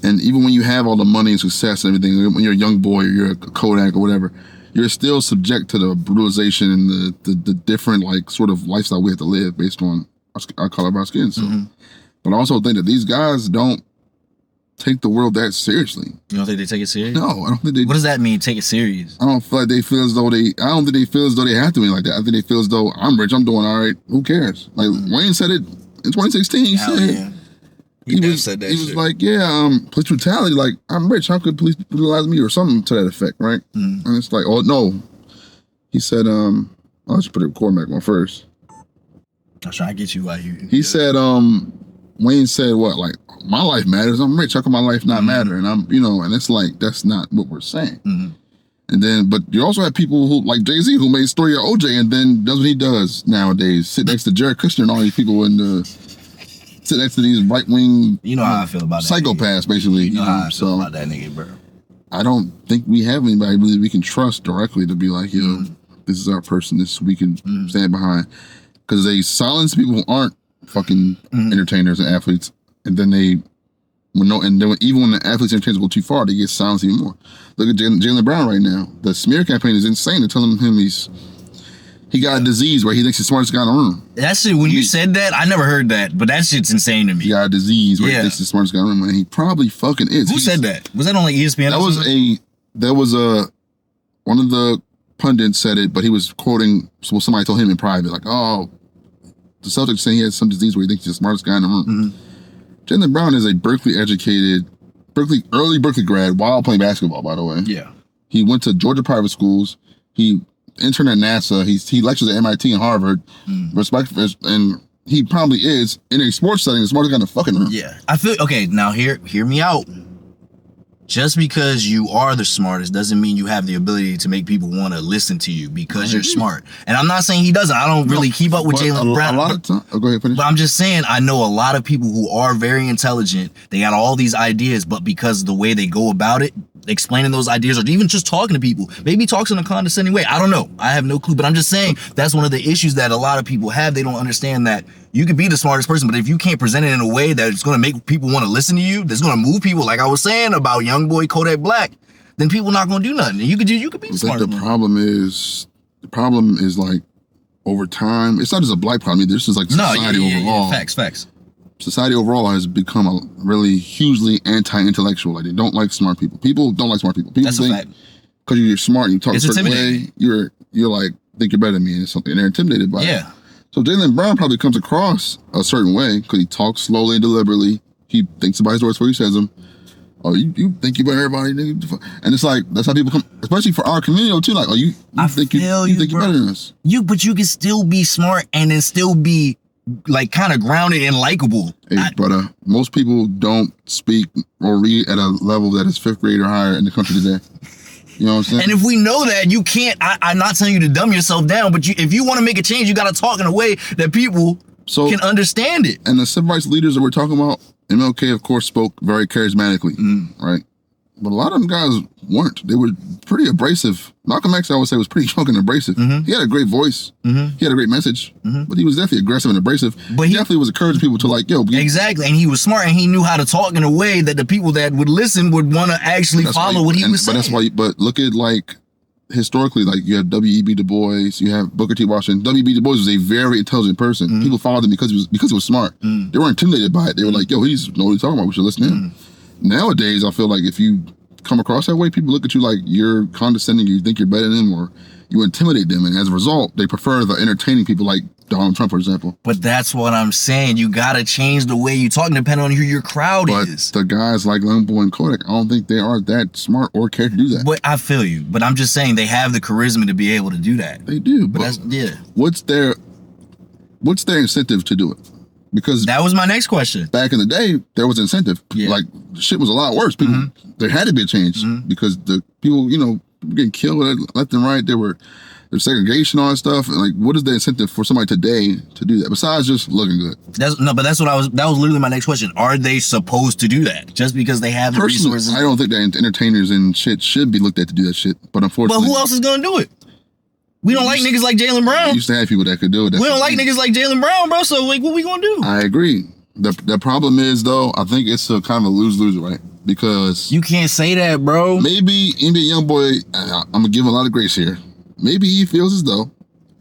And even when you have all the money and success and everything, when you're a young boy or you're a Kodak or whatever, you're still subject to the brutalization and the different like sort of lifestyle we have to live based on our color of our skin. So, but I also think that these guys don't take the world that seriously. You don't think they take it serious? No, I don't think they. What does that mean, take it serious? I don't feel like they feel as though I don't think they feel as though they have to be like that. I think they feel as though I'm rich, I'm doing all right. Who cares? Like Wayne said it in 2016. He said. He was like, police brutality. Like, I'm rich. How could police brutalize me, or something to that effect, right? And it's like, oh no. He said, I'll just put the record back on first. I was trying to get you out here. He said, Wayne said what? Like, my life matters. I'm rich. How can my life not matter? And and it's like, that's not what we're saying. And then, but you also have people who, like Jay-Z, who made a story of OJ and then does what he does nowadays. Sit next to Jared Kushner and all these people sit next to these right-wing, you know how I feel about psychopaths, basically. You know how I feel about that nigga, bro. I don't think we have anybody really we can trust directly to be like, this is our person, this we can stand behind. Because they silence people who aren't fucking entertainers and athletes, and then even when the athletes and entertainers go too far, they get silenced even more. Look at Jaylen Brown right now. The smear campaign is insane. They're telling him he got a disease where he thinks he's the smartest guy in the room. That shit, when you said that, I never heard that, but that shit's insane to me. He got a disease where he thinks he's the smartest guy in the room, and he probably fucking is. Who said that? Was that on like ESPN? One of the pundits said it, but he was quoting somebody told him in private, like, oh, the Celtics saying he has some disease where he thinks he's the smartest guy in the room. Jaylen Brown is a early Berkeley grad while playing basketball, by the way. Yeah. He went to Georgia private schools. He interned at NASA. He lectures at MIT and Harvard. And he probably is, in a sports setting, the smartest guy in the fucking room. Yeah. I feel, okay, now hear me out. Just because you are the smartest doesn't mean you have the ability to make people want to listen to you because you're smart. And I'm not saying he doesn't. I don't really keep up with Jaylen Brown. A lot of time. Go ahead, finish. But I'm just saying, I know a lot of people who are very intelligent. They got all these ideas, but because of the way they go about it, explaining those ideas, or even just talking to people, maybe talks in a condescending way. I don't know. I have no clue. But I'm just saying that's one of the issues that a lot of people have. They don't understand that you could be the smartest person, but if you can't present it in a way that it's going to make people want to listen to you, that's going to move people, like I was saying about YoungBoy Kodak Black, then people not going to do nothing. You could be the smartest. The problem is like over time. It's not just a black problem. This is like society overall. Yeah. Facts. Society overall has become a really hugely anti-intellectual. Like, they don't like smart people. People don't like smart people. People That's think a fact. Because you're smart and you talk a certain way, you're like, think you're better than me and something. And they're intimidated by it. So Jaylen Brown probably comes across a certain way because he talks slowly and deliberately. He thinks about his words before he says them. Oh, you think you better everybody, nigga. And it's like, that's how people come, especially for our community too. Like, oh, you think you're better than us. But you can still be smart and then still be like kind of grounded and likable. Hey, brother, most people don't speak or read at a level that is 5th grade or higher in the country today. You know what I'm saying? And if we know that, you can't, I'm not telling you to dumb yourself down, but if you want to make a change, you got to talk in a way that people can understand it. And the civil rights leaders that we're talking about, MLK, of course, spoke very charismatically, right? But a lot of them guys weren't. They were pretty abrasive. Malcolm X, I would say, was pretty fucking abrasive. He had a great voice. He had a great message. But he was definitely aggressive and abrasive. But he definitely was encouraging people to like, yo. Exactly. And he was smart and he knew how to talk in a way that the people that would listen would want to actually follow what he was saying. But that's why, but look at like, historically, like you have W.E.B. Du Bois, you have Booker T. Washington. W.E.B. Du Bois was a very intelligent person. People followed him because he was smart. They weren't intimidated by it. They were like, yo, he's know what he's talking about. We should listen to him. Nowadays, I feel like if you come across that way, people look at you like you're condescending, you think you're better than them, or you intimidate them. And as a result, they prefer the entertaining people like Donald Trump, for example. But that's what I'm saying. You got to change the way you talk depending on who your crowd is. But the guys like YoungBoy and Kodak, I don't think they are that smart or care to do that. But I feel you. But I'm just saying they have the charisma to be able to do that. They do. But that's, what's their incentive to do it? Because that was my next question. Back in the day, there was incentive. Like, shit was a lot worse. People, there had to be a change because the people, getting killed left and right. There's segregation, all that stuff. And like, what is the incentive for somebody today to do that besides just looking good? That was literally my next question. Are they supposed to do that just because they have the resources? I don't think that entertainers and shit should be looked at to do that shit. But unfortunately, who else is gonna do it? We don't like niggas like Jaylen Brown. We used to have people that could do it. We don't like niggas like Jaylen Brown, bro. So like, what we gonna do? I agree. The problem is though, I think it's a kind of a lose-lose, right? Because you can't say that, bro. Maybe NBA YoungBoy, I'm gonna give him a lot of grace here. Maybe he feels as though,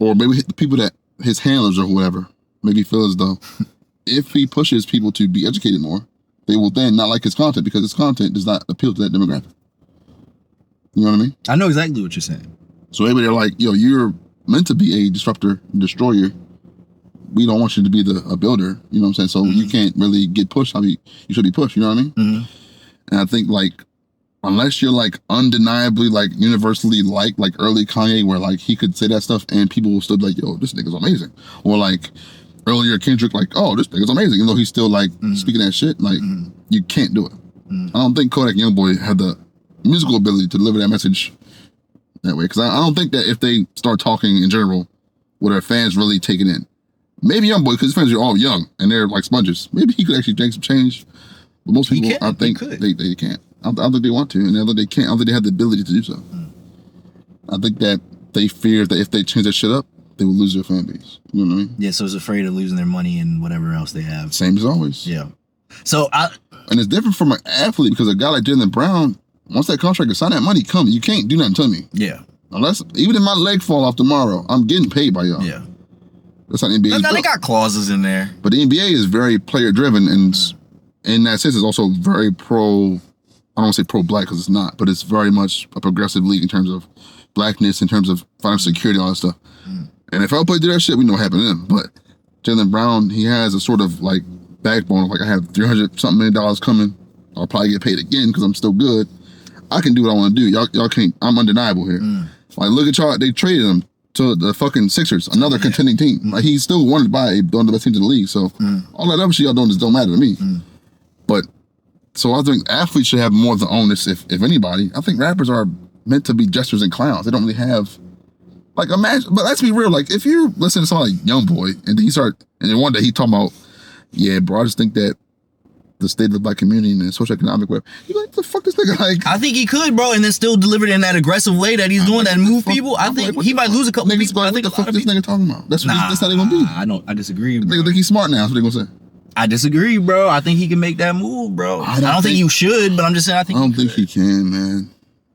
or maybe the people that his handlers or whoever, maybe feel as though, if he pushes people to be educated more, they will then not like his content because his content does not appeal to that demographic. You know what I mean? I know exactly what you're saying. So maybe they're like, yo, you're meant to be a disruptor, destroyer. We don't want you to be a builder. You know what I'm saying? So you can't really get pushed. I mean, you should be pushed. You know what I mean? And I think like, unless you're like undeniably like universally like early Kanye, where like he could say that stuff and people will still be like, yo, this nigga's amazing. Or like earlier Kendrick, like, oh, this nigga's amazing, even though he's still like speaking that shit. Like you can't do it. I don't think Kodak YoungBoy had the musical ability to deliver that message that way. Because I don't think that if they start talking in general, will their fans really take it in? Maybe YoungBoy, because his fans are all young and they're like sponges. Maybe he could actually make some change. But most people, I think they can't. I don't think they want to, and I don't think they can't. I don't think they have the ability to do so. I think that they fear that if they change that shit up, they will lose their fan base. You know what I mean? Yeah, so it's afraid of losing their money and whatever else they have. Same as always. Yeah. So and it's different from an athlete because a guy like Jaylen Brown, once that contract is signed, that money comes. You can't do nothing to me. Yeah. Unless, even if my leg fall off tomorrow, I'm getting paid by y'all. Yeah. That's how the NBA is. Now they got clauses in there. But the NBA is very player driven, and in that sense, it's also very pro. I don't want to say pro-black because it's not, but it's very much a progressive league in terms of blackness, in terms of financial security, all that stuff. And if LPA do that shit, we know what happened to them. But Jaylen Brown, he has a sort of like backbone of like, I have $300-something million coming. I'll probably get paid again because I'm still good. I can do what I want to do. Y'all can't. I'm undeniable here. Like, look at y'all. They traded him to the fucking Sixers, another contending team. Like, he's still wanted by one of the best teams in the league. So all that other shit y'all doing just don't matter to me. But so I think athletes should have more of the onus, if anybody. I think rappers are meant to be jesters and clowns. They don't really have, like, imagine, but let's be real. Like, if you're listening to somebody like YoungBoy, and then one day he talking about, yeah, bro, I just think that the state of the black community and the socioeconomic web, you're like, what the fuck this nigga like? I think he could, bro, and then still deliver it in that aggressive way that he's doing, that move people. I think he might lose a couple people. I think what the fuck this nigga talking about? That's how they gonna be. I disagree, bro. Nigga think he's smart now, that's what they gonna say. I disagree, bro. I think he can make that move, bro. I don't think you should, but I'm just saying I don't think he can, man.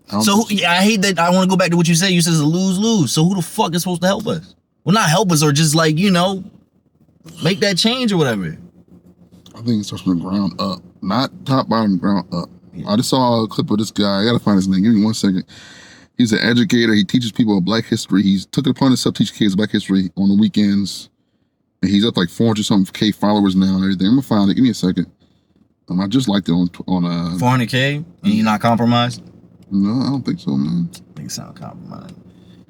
I hate that. I want to go back to what you said. You said it's a lose-lose. So who the fuck is supposed to help us? Well, not help us, or just like, make that change or whatever. I think it starts from the ground up, not top, bottom, ground up. Yeah. I just saw a clip of this guy. I gotta find his name. Give me 1 second. He's an educator. He teaches people Black history. He's took it upon himself to teach kids Black history on the weekends. And he's up like 400 something K followers now and everything. I'm gonna find it. Give me a second. I just liked it on 400K and you're not compromised? No, I don't think so, man. I think it sounds compromised.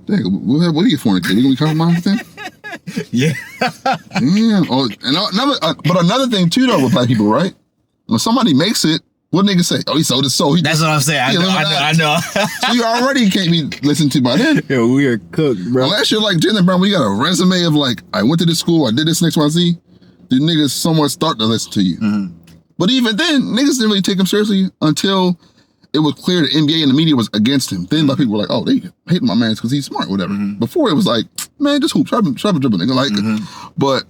Dang, what do you get 400K? We gonna be compromised with that? Yeah. Damn. Oh, and but another thing too though with black people, right? When somebody makes it, what niggas say? Oh, he sold his soul. That's what I'm saying. I know. So you already can't be listened to by then. Yeah, we are cooked, bro. Unless you're like Jalen Brown, we got a resume of like, I went to this school, I did this and XYZ. The niggas somewhat start to listen to you. Mm-hmm. But even then, niggas didn't really take him seriously until it was clear the NBA and the media was against him. Then like people were like, oh, they hate my man because he's smart, whatever. Mm-hmm. Before it was like, man, just hoop, try to dribble, nigga. Like, but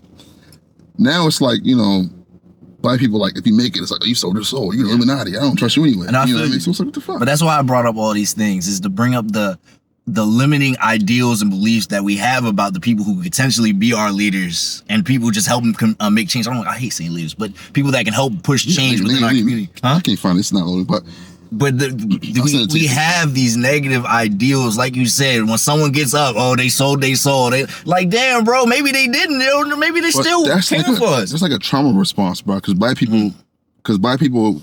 now it's like, you know, black people, like, if you make it, it's like, oh, you sold your soul. You're Illuminati. I don't trust you anyway. And I you know feel what I mean? So it's like, what the fuck? But that's why I brought up all these things, is to bring up the limiting ideals and beliefs that we have about the people who could potentially be our leaders and people just help them make change. I hate saying leaders, but people that can help push change within our community. Huh? I can't find it. It's not loaded, but we have these negative ideals, like you said. When someone gets up, oh, they sold. They like, damn, bro. Maybe they didn't. Maybe they still came for us. It's like a trauma response, bro. Because black people,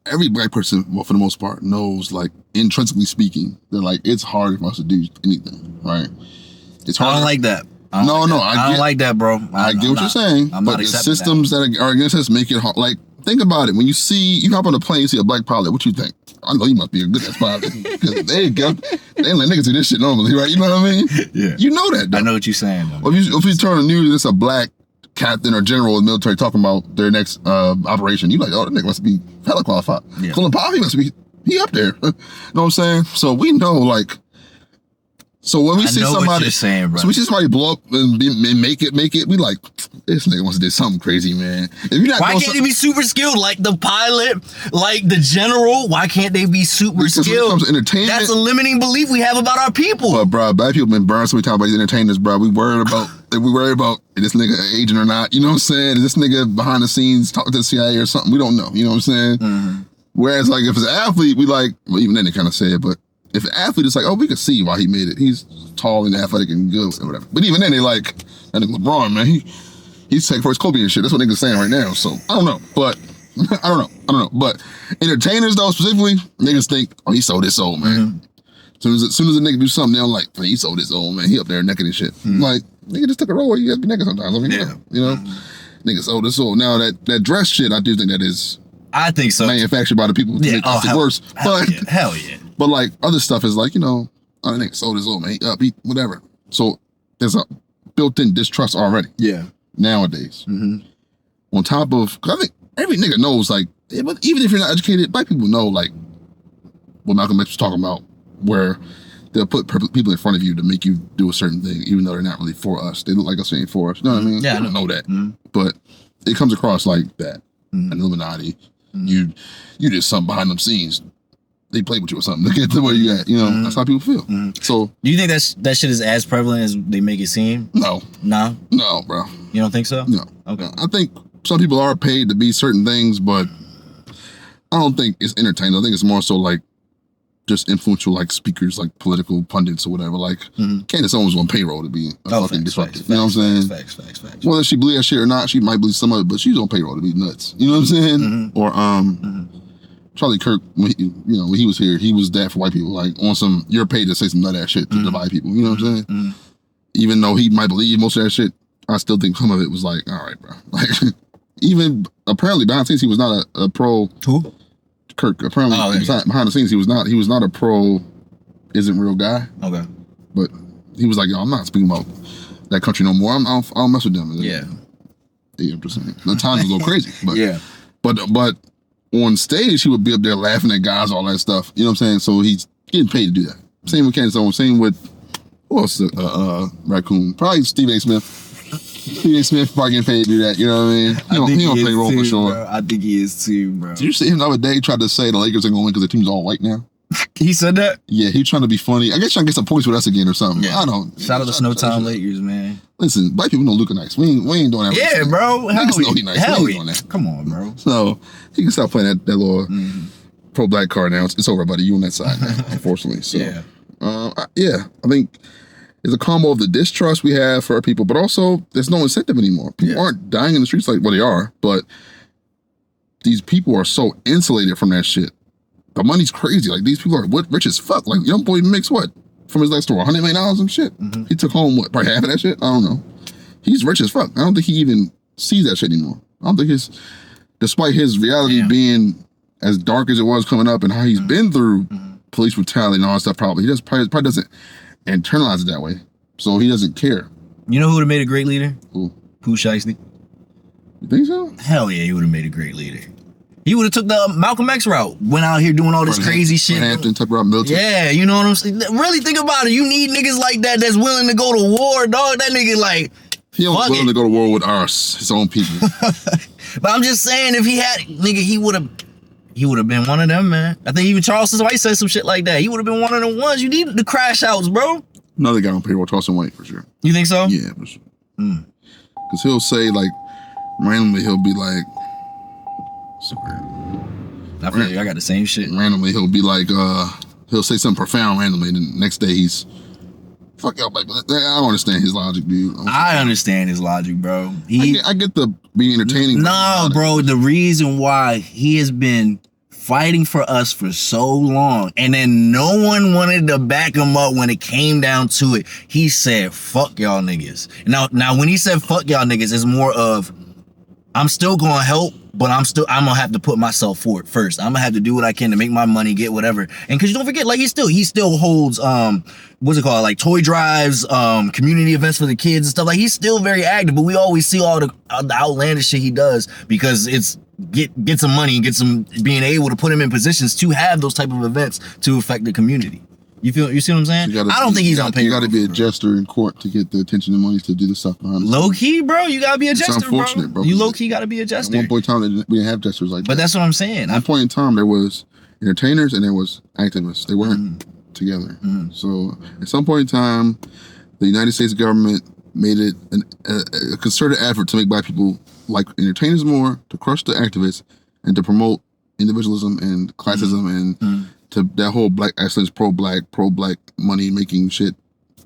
every black person, well, for the most part, knows, like, intrinsically speaking, that like it's hard for us to do anything, right? It's hard. I don't like that. I don't like that, bro. I get what you're saying, but the systems that are against us make it hard. Like, think about it. When you hop on a plane, you see a black pilot, what you think? I know you must be a good ass pilot. Because they ain't let niggas do this shit normally, right? You know what I mean? Yeah. You know that, though. I know what you're saying, though. If you turn on the news, it's a black captain or general in the military talking about their next operation, you like, oh, that nigga must be hella qualified. Yeah. Colin Powell, he up there. You know what I'm saying? So we know, like, so when we see somebody, saying, so we see somebody blow up and make it, we like, this nigga must have did something crazy, man. If you're not, why can't they be super skilled like the pilot, like the general? Why can't they be super skilled? When it comes to entertainment, that's a limiting belief we have about our people. But bro, black people been burned so many times by these entertainers, bro. We worried about is this nigga an agent or not? You know what I'm saying? Is this nigga behind the scenes talking to the CIA or something? We don't know. You know what I'm saying? Mm-hmm. Whereas, like, if it's an athlete, we like, well, even then they kind of say it, but if an athlete is like, oh, we can see why he made it. He's tall and athletic and good or whatever. But even then, they like, that nigga LeBron, man, he's taking first Kobe and shit. That's what niggas saying right now. So I don't know, but I don't know. But entertainers though, specifically, niggas think, oh, he sold his soul, man. Mm-hmm. As soon as a nigga do something, they're like, he sold his soul, man. He up there naked and shit. Mm-hmm. Like, nigga just took a role where you gotta be naked sometimes. I mean, you know, nigga sold his soul. Now that dress shit, I do think that is, I think so, manufactured by the people to make it worse. Hell yeah. But like other stuff is like, you know, I think sold his old man, he whatever. So there's a built-in distrust already. Yeah. Nowadays. Mm-hmm. On top of, cause I think every nigga knows, like, even if you're not educated, black people know, like, what Malcolm X was talking about, where they'll put people in front of you to make you do a certain thing, even though they're not really for us. They look like us ain't for us. You know what I mean? Yeah, I don't know that. Mm-hmm. But it comes across like that. Mm-hmm. An Illuminati. Mm-hmm. You did something behind them scenes. They play with you or something to get to where you at. You know, that's how people feel. Mm-hmm. So, do you think that shit is as prevalent as they make it seem? No. No? No, bro. You don't think so? No. Okay. I think some people are paid to be certain things, but I don't think it's entertaining. I think it's more so like just influential, like speakers, like political pundits or whatever. Like, Candace Owens on payroll to be fucking disruptive. You know what I'm saying? Facts. Whether she believe that shit or not, she might believe some of it, but she's on payroll to be nuts. You know what I'm saying? Mm-hmm. Or Charlie Kirk, when he was here, he was that for white people. Like, on some, you're paid to say some nut ass shit to divide people. You know what I'm saying? Mm-hmm. Even though he might believe most of that shit, I still think some of it was like, all right, bro. Like, even apparently behind the scenes, he was not a pro. Who? Kirk. Apparently, behind the scenes, he was not a pro. Isn't real guy. Okay. But he was like, yo, I'm not speaking about that country no more. I don't mess with them. Yeah. Yeah, I'm just saying. The times was a little crazy. But yeah. But on stage, he would be up there laughing at guys, all that stuff. You know what I'm saying? So he's getting paid to do that. Same with Candace Owens. Same with, who else? Raccoon. Probably Stephen A. Smith. Stephen A. Smith probably getting paid to do that. You know what I mean? He don't play role for sure. Bro. I think he is too, bro. Did you see him the other day tried to say the Lakers are going to win because the team's all white now? He said that? Yeah, he trying to be funny. I guess trying to get some points with us again or something. Yeah. I don't. Shout out to Snowtown Lakers, man. Listen, black people don't look nice. We ain't doing that. Yeah, bro. Niggas know he nice. Hell we ain't doing that. Come on, bro. So he can stop playing that little pro-black card now. It's over, buddy. You on that side now, unfortunately. So, yeah. I think it's a combo of the distrust we have for our people, but also there's no incentive anymore. People aren't dying in the streets like, well, they are, but these people are so insulated from that shit. The money's crazy. Like, these people are rich as fuck. Like, YoungBoy makes what? From his last store, $100 million and shit. He took home what? Probably half of that shit? I don't know. He's rich as fuck. I don't think he even sees that shit anymore. I don't think despite his reality being as dark as it was coming up and how he's been through police brutality and all that stuff, probably probably doesn't internalize it that way. So he doesn't care. You know who would have made a great leader? Who? Pooh Shiesty. You think so? Hell yeah, he would have made a great leader. He would have took the Malcolm X route. Went out here doing all this crazy shit. Hampton took out military. Yeah, you know what I'm saying? Really think about it. You need niggas like that that's willing to go to war, dog. That nigga like... He was willing to go to war with his own people. But I'm just saying, if he had... Nigga, he would have been one of them, man. I think even Charleston White said some shit like that. He would have been one of the ones. You need the crash outs, bro. Another guy on payroll, Charleston White, for sure. You think so? Yeah, for sure. Because he'll say, like, randomly, he'll be like... Sorry. I feel like I got the same shit. Randomly, he'll be like, he'll say something profound randomly, and then the next day he's, fuck y'all, like, I don't understand his logic, dude. I understand his logic, bro. I get the being entertaining. No, bro, the reason why he has been fighting for us for so long, and then no one wanted to back him up when it came down to it. He said, fuck y'all niggas. Now when he said fuck y'all niggas, it's more of, I'm still gonna help, but I'm gonna have to put myself forward first. I'm gonna have to do what I can to make my money, get whatever. And cause you don't forget, like he still holds what's it called, like toy drives, community events for the kids and stuff. Like he's still very active, but we always see all the outlandish shit he does because it's get some money, get some being able to put him in positions to have those type of events to affect the community. You see what I'm saying? I don't think he's on payroll. You got to be a jester in court to get the attention and money to do the stuff behind the scenes. Low key, bro. You got to be a jester, it's unfortunate, bro. You low key got to be a jester. At one point in time, we didn't have jesters like that. But that's what I'm saying. At one point in time, there was entertainers and there was activists. They weren't together. So at some point in time, the United States government made it a concerted effort to make black people like entertainers more, to crush the activists, and to promote individualism and classism and to that whole black excellence, pro-black money making shit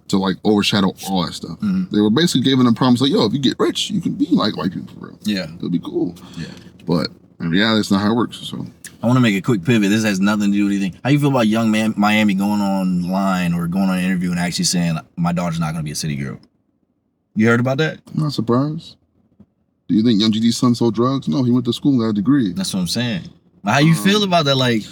to like overshadow all that stuff. They were basically giving them promise like, yo, if you get rich, you can be like white people for real. Yeah. It'll be cool. Yeah. But in reality, it's not how it works. So I want to make a quick pivot. This has nothing to do with anything. How you feel about young man Miami going online or going on an interview and actually saying, my daughter's not going to be a city girl? You heard about that? I'm not surprised. Do you think Young GD's son sold drugs? No, he went to school and got a degree. That's what I'm saying. How you feel about that? Like,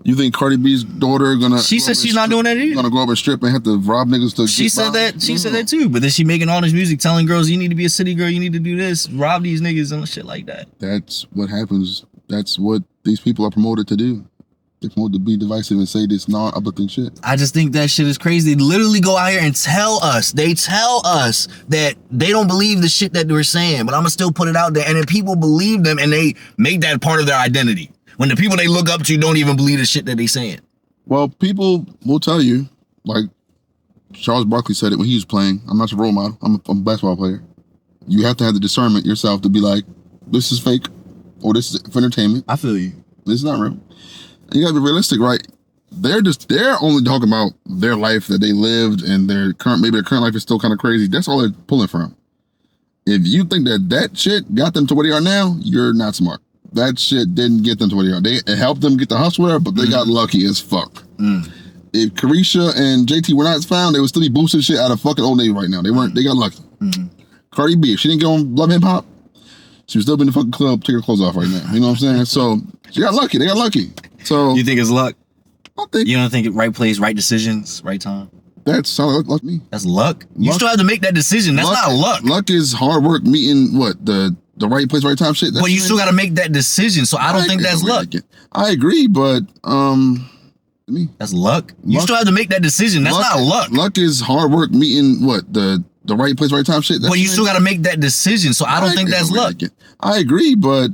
you think Cardi B's daughter gonna? She said she's not doing that either. Gonna go up and strip and have to rob niggas to. She said that. She said that too. But then she making all this music, telling girls you need to be a city girl, you need to do this, rob these niggas and shit like that. That's what happens. That's what these people are promoted to do. They're promoted to be divisive and say this non-uplifting shit. I just think that shit is crazy. They literally go out here and tell us. They tell us that they don't believe the shit that we're saying, but I'm gonna still put it out there, and then people believe them, and they make that part of their identity. When the people they look up to don't even believe the shit that they saying. Well, people will tell you, like Charles Barkley said it when he was playing, I'm not your role model, I'm a basketball player. You have to have the discernment yourself to be like, this is fake, or this is for entertainment. I feel you. This is not real. And you gotta be realistic, right? They're only talking about their life that they lived and maybe their current life is still kind of crazy. That's all they're pulling from. If you think that shit got them to where they are now, you're not smart. That shit didn't get them to where they are. It helped them get the hustle there, but they got lucky as fuck. If Carisha and JT were not found, they would still be boosting shit out of fucking Old Navy right now. They weren't. They got lucky. Cardi B, if she didn't get on Love Hip Hop, she would still be in the fucking club, take her clothes off right now. You know what I'm saying? So she got lucky. They got lucky. So you think it's luck? I think. You don't think right place, right decisions, right time? That sounds like me. That's luck. You still have to make that decision. That's not luck. Luck is hard work meeting the right place, right time shit. But you still got to make that decision. So I don't think that's luck. I agree, but me. That's luck. You still have to make that decision. That's not luck. Luck is hard work meeting the right place, right time shit. But you still got to make that decision. So I don't think that's luck. I agree, but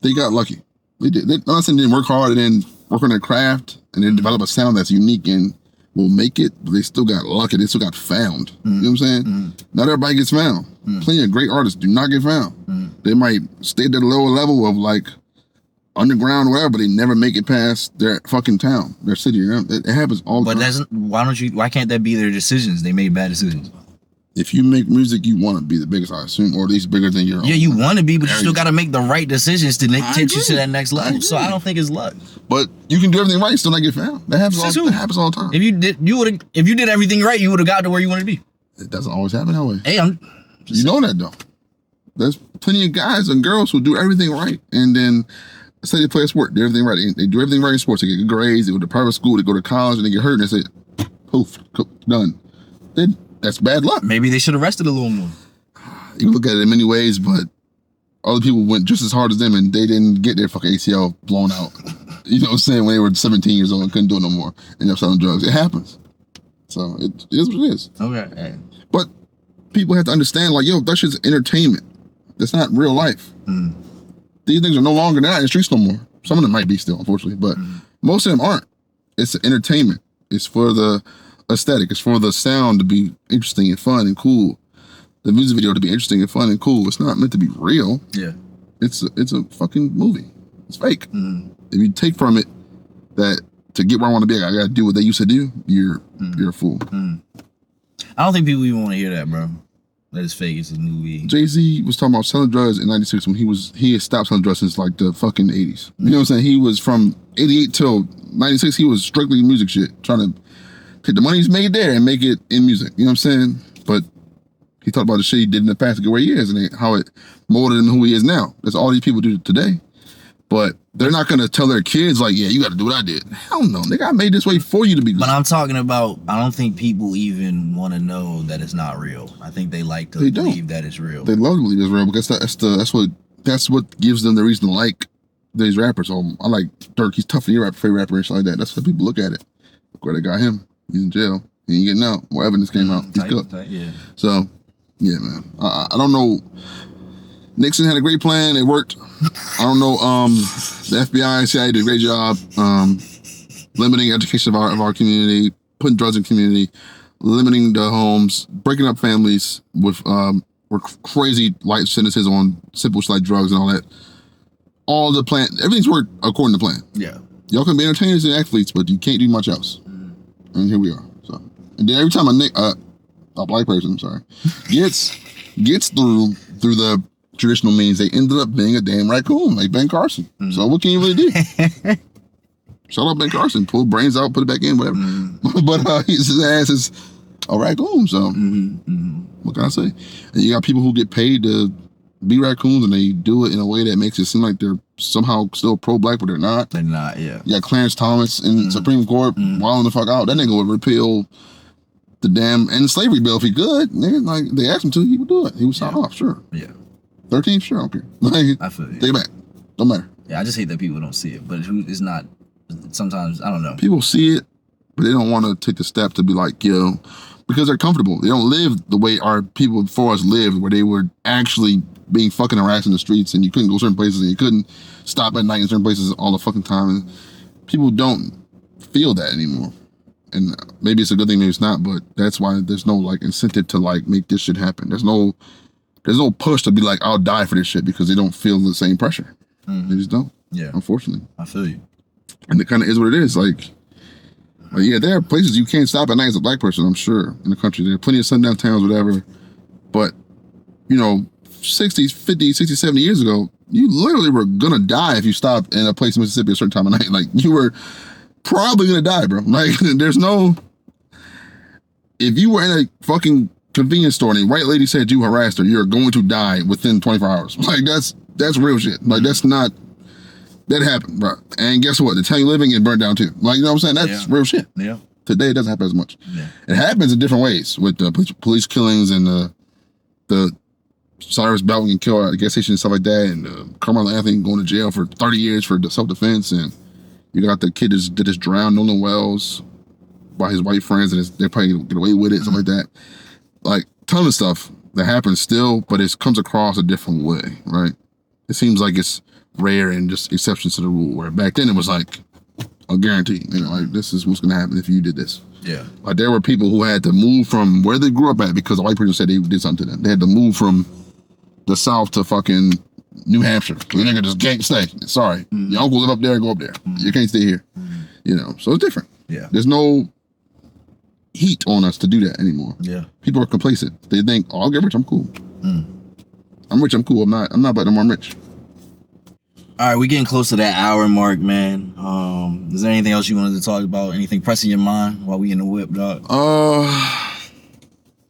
they got lucky. They did. I'm not saying they didn't work hard and then work on their craft and then develop a sound that's unique and will make it, but they still got lucky. They still got found. You know what I'm saying? Not everybody gets found. Plenty of great artists do not get found. They might stay at the lower level of like underground or whatever, but they never make it past their fucking town, their city. You know? It happens all the time. But why can't that be their decisions? They made bad decisions. If you make music, you want to be the biggest, I assume, or at least bigger than your own. Yeah, you want to be, but you still got to make the right decisions to take you to that next level. So I don't think it's luck. But you can do everything right and still not get found. That happens all the time. If you did everything right, you would have got to where you wanted to be. It doesn't always happen that way. Hey, you know that though. There's plenty of guys and girls who do everything right, and then say they play a sport, do everything right. They do everything right in sports. They get good grades. They go to private school. They go to college, and they get hurt, and they say, "Poof, done." That's bad luck. Maybe they should have rested a little more. You look at it in many ways, but other people went just as hard as them, and they didn't get their fucking ACL blown out. You know what I'm saying? When they were 17 years old and couldn't do it no more, and they're selling drugs. It happens. So it is what it is. Okay. But people have to understand, like, yo, that shit's entertainment. That's not real life. These things are no longer, they're not in the streets no more. Some of them might be still, unfortunately, but most of them aren't. It's entertainment. It's for the aesthetic. It's for the sound to be interesting and fun and cool. The music video to be interesting and fun and cool. It's not meant to be real. Yeah. It's a fucking movie. It's fake. If you take from it that to get where I want to be, I gotta do what they used to do, you're a fool. I don't think people even want to hear that, bro. That is fake. It's a movie. Jay-Z was talking about selling drugs in 96 when he had stopped selling drugs since like the fucking 80s. You know what I'm saying? He was from 88 till 96, he was strictly music shit, trying to take the money he's made there and make it in music. You know what I'm saying? But he talked about the shit he did in the past to get where he is and how it molded him who he is now. That's all these people do today. But they're not going to tell their kids, like, yeah, you got to do what I did. Hell no. Nigga, I made this way for you to be good. But I'm talking about, I don't think people even want to know that it's not real. I think they like to believe that it's real. They love to believe it's real because that's what gives them the reason to like these rappers. Oh, I like Dirk. He's tough for your rapper, favorite rapper, and shit like that. That's how people look at it. Look where they got him. He's in jail. He ain't getting out. More evidence came out. He's good. Yeah. So, yeah, man. I don't know. Nixon had a great plan. It worked. I don't know. The FBI and CIA did a great job limiting education of our community, putting drugs in community, limiting the homes, breaking up families with crazy life sentences on simple shit like drugs and all that. All the plan, everything's worked according to plan. Yeah. Y'all can be entertainers and athletes, but you can't do much else. And here we are. So, and then every time a black person, gets through the traditional means, they ended up being a damn raccoon, like Ben Carson. So what can you really do? Shout out Ben Carson, pull brains out, put it back in, whatever. But his ass is a raccoon, so what can I say? And you got people who get paid to be raccoons and they do it in a way that makes it seem like they're somehow still pro-black, but they're not. They're not, yeah. You got Clarence Thomas in Supreme Court wilding the fuck out. That nigga would repeal the damn slavery bill if he could. Nigga, like, they asked him to, he would do it. He would sign off, sure. Yeah. 13th, sure, I don't care. Like, I feel you. Take it back. Don't matter. Yeah, I just hate that people don't see it, but it's not, sometimes, I don't know. People see it, but they don't want to take the step to be like, yo, because they're comfortable. They don't live the way our people before us lived, where they were actually being fucking harassed in the streets and you couldn't go certain places and you couldn't stop at night in certain places all the fucking time. And people don't feel that anymore. And maybe it's a good thing, maybe it's not, but that's why there's no like incentive to like make this shit happen. There's no push to be like, I'll die for this shit, because they don't feel the same pressure. They just don't. Yeah. Unfortunately. I feel you. And it kind of is what it is. Like, yeah, there are places you can't stop at night as a black person, I'm sure, in the country. There are plenty of sundown towns, whatever. But, you know, 60s, 50s, 60s, 70 years ago, you literally were gonna die if you stopped in a place in Mississippi at a certain time of night. Like, you were probably gonna die, bro. Like, there's no... If you were in a fucking convenience store and a white lady said you harassed her, you're going to die within 24 hours. Like, that's real shit. Like, that's not... That happened, bro. And guess what? The town you living in burned down too. Like, you know what I'm saying? That's real shit. Yeah. Today it doesn't happen as much. Yeah. It happens in different ways with the police killings and the Cyrus Belton and kill at the gas station and stuff like that, and Carmelo Anthony going to jail for 30 years for self-defense, and you got the kid that just drowned, Nolan Wells, by his white friends, and they're probably gonna get away with it, something like that. Like, ton of stuff that happens still, but it comes across a different way, right? It seems like it's rare and just exceptions to the rule, where back then it was like a guarantee, you know, like, this is what's gonna happen if you did this. Yeah. Like, there were people who had to move from where they grew up at because a white person said they did something to them. They had to move from the South to fucking New Hampshire. The nigga just can't stay. Sorry. Your uncle live up there, go up there. You can't stay here. You know, so it's different. Yeah. There's no heat on us to do that anymore. Yeah. People are complacent. They think, oh, I'll get rich, I'm cool. I'm rich, I'm cool. I'm not but I'm rich. All right, we getting close to that hour mark, man. Is there anything else you wanted to talk about? Anything pressing your mind while we in the whip, dog?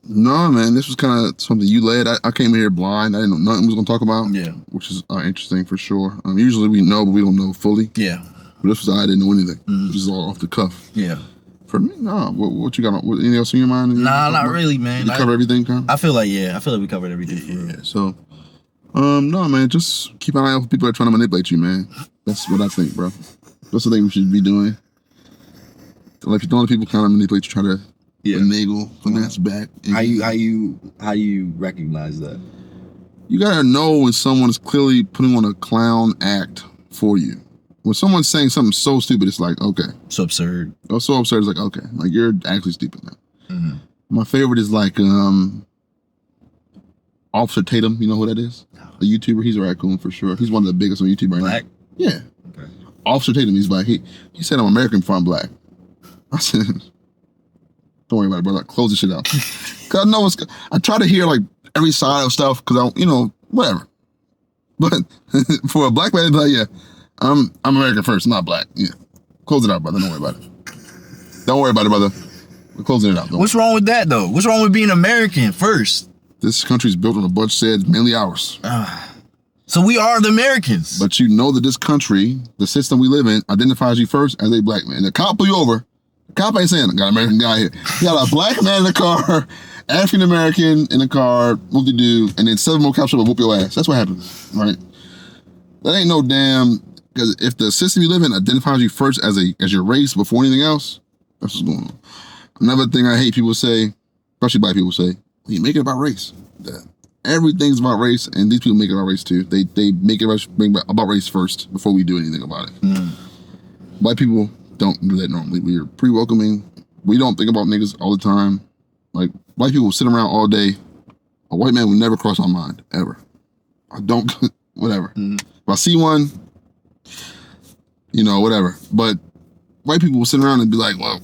No, man. This was kind of something you led. I came here blind. I didn't know nothing we was gonna talk about. Yeah. Which is interesting for sure. Usually we know, but we don't know fully. Yeah. But this was I didn't know anything. This is all off the cuff. Yeah. For me, no. What you got? Anything else in your mind? Nah, not really, man. You cover everything, Con? I feel like we covered everything. Yeah. So, no, man. Just keep an eye out for people that are trying to manipulate you, man. That's what I think, bro. That's the thing we should be doing. Like, don't let people kind of manipulate you, try to finagle, finesse back. How you recognize that? You gotta know when someone is clearly putting on a clown act for you. When someone's saying something so stupid, it's like, okay. So absurd. Oh, so absurd. It's like, okay, like you're actually stupid now. My favorite is like Officer Tatum. You know who that is? A YouTuber. He's a raccoon for sure. He's one of the biggest on YouTube right Black? now. Yeah. Okay. Officer Tatum. He's black. He said I'm American before I'm black. I said, don't worry about it, brother. Close this shit out. Cause I know I try to hear like every side of stuff because whatever. But for a black man, like, yeah. I'm American first, not black. Yeah. Close it out, brother. Don't worry about it. Don't worry about it, brother. We're closing it out. What's wrong with that, though? What's wrong with being American first? This country's built on a bunch said mainly ours. So we are the Americans. But you know that this country, the system we live in, identifies you first as a black man. The cop pull you over. The cop ain't saying, I got an American guy here. You got a black man in the car, African American in the car, whoop-de-doo, and then 7 more cops will whoop your ass. That's what happens, right? That ain't no damn... Because if the system you live in identifies you first as your race before anything else, that's what's going on. Another thing I hate people say, especially black people say, you make it about race. Everything's about race, and these people make it about race too. They make it about race first before we do anything about it. Black people don't do that normally. We are pretty welcoming. We don't think about niggas all the time. Like, white people sit around all day. A white man would never cross my mind, ever. I don't, whatever. If I see one, whatever. But white people will sit around and be like, well,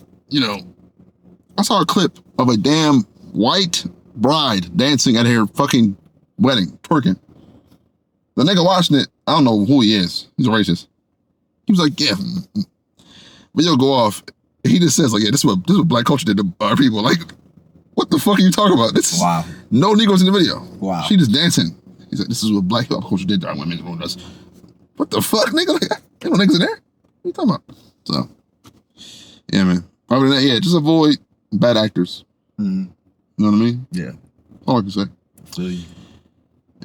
I saw a clip of a damn white bride dancing at her fucking wedding, twerking. The nigga watching it, I don't know who he is. He's a racist. He was like, yeah. Video go off. He just says, like, yeah, this is what black culture did to our people. Like, what the fuck are you talking about? This is no Negroes in the video. Wow. She just dancing. He's like, this is what black culture did to our women. What the fuck, nigga? Like, ain't no niggas in there. What are you talking about? So, yeah, man. Other than that, yeah, just avoid bad actors. You know what I mean? Yeah. All I can say. Feel you.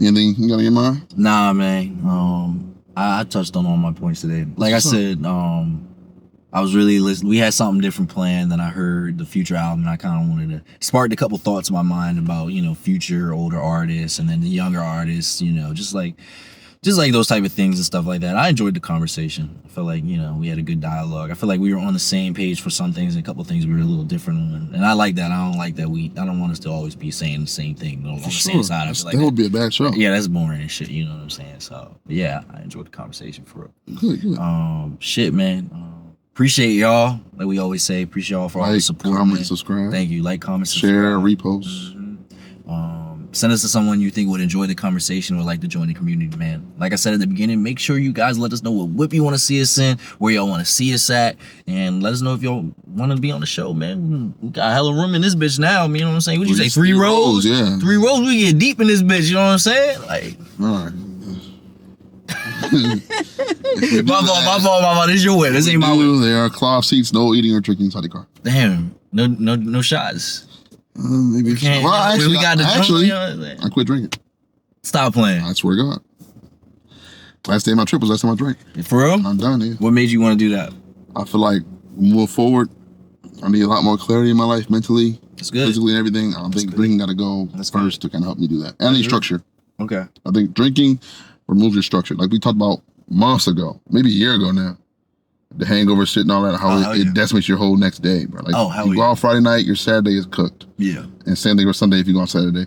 Anything you got in your mind? Nah, man. I touched on all my points today. Like I said, I was really listening. We had something different planned than I heard the Future album, and I kind of wanted to spark a couple thoughts in my mind about, future older artists and then the younger artists, just like those type of things and stuff like that. I enjoyed the conversation. I felt like, we had a good dialogue. I feel like we were on the same page for some things and a couple of things we were a little different on. And I like that. I don't like that I don't want us to always be saying the same thing on the same side. I feel like that would be a bad show. Yeah, that's boring and shit. You know what I'm saying? So, yeah, I enjoyed the conversation for real. Good. Shit, man. Appreciate y'all. Like we always say, appreciate y'all for all the support. Comment, man. subscribe. Thank you. Like, comment, subscribe. Share, repost. Send us to someone you think would enjoy the conversation or like to join the community, man. Like I said at the beginning, make sure you guys let us know what whip you want to see us in, where y'all want to see us at, and let us know if y'all want to be on the show, man. We got a hella room in this bitch now, you know what I'm saying? What you say, 3 rows? Yeah. 3 rows, we get deep in this bitch, you know what I'm saying? Like, all right. my fault. This is your way. This ain't my way. There are cloth seats, no eating or drinking inside the car. Damn, no shots. Maybe we can't. Well, actually, I quit drinking. Stop playing. I swear to God. Last day of my trip was last time I drank. For real? I'm done. Yeah. What made you want to do that? I feel like move forward. I need a lot more clarity in my life mentally, physically, and everything. I think drinking got to go first to kind of help me do that. And I need structure. Okay. I think drinking removes your structure. Like we talked about months ago, maybe a year ago now. the hangover shit and all that, how it decimates your whole next day, bro. Like, you go out Friday night, your Saturday is cooked. Yeah. And same thing with Sunday if you go on Saturday.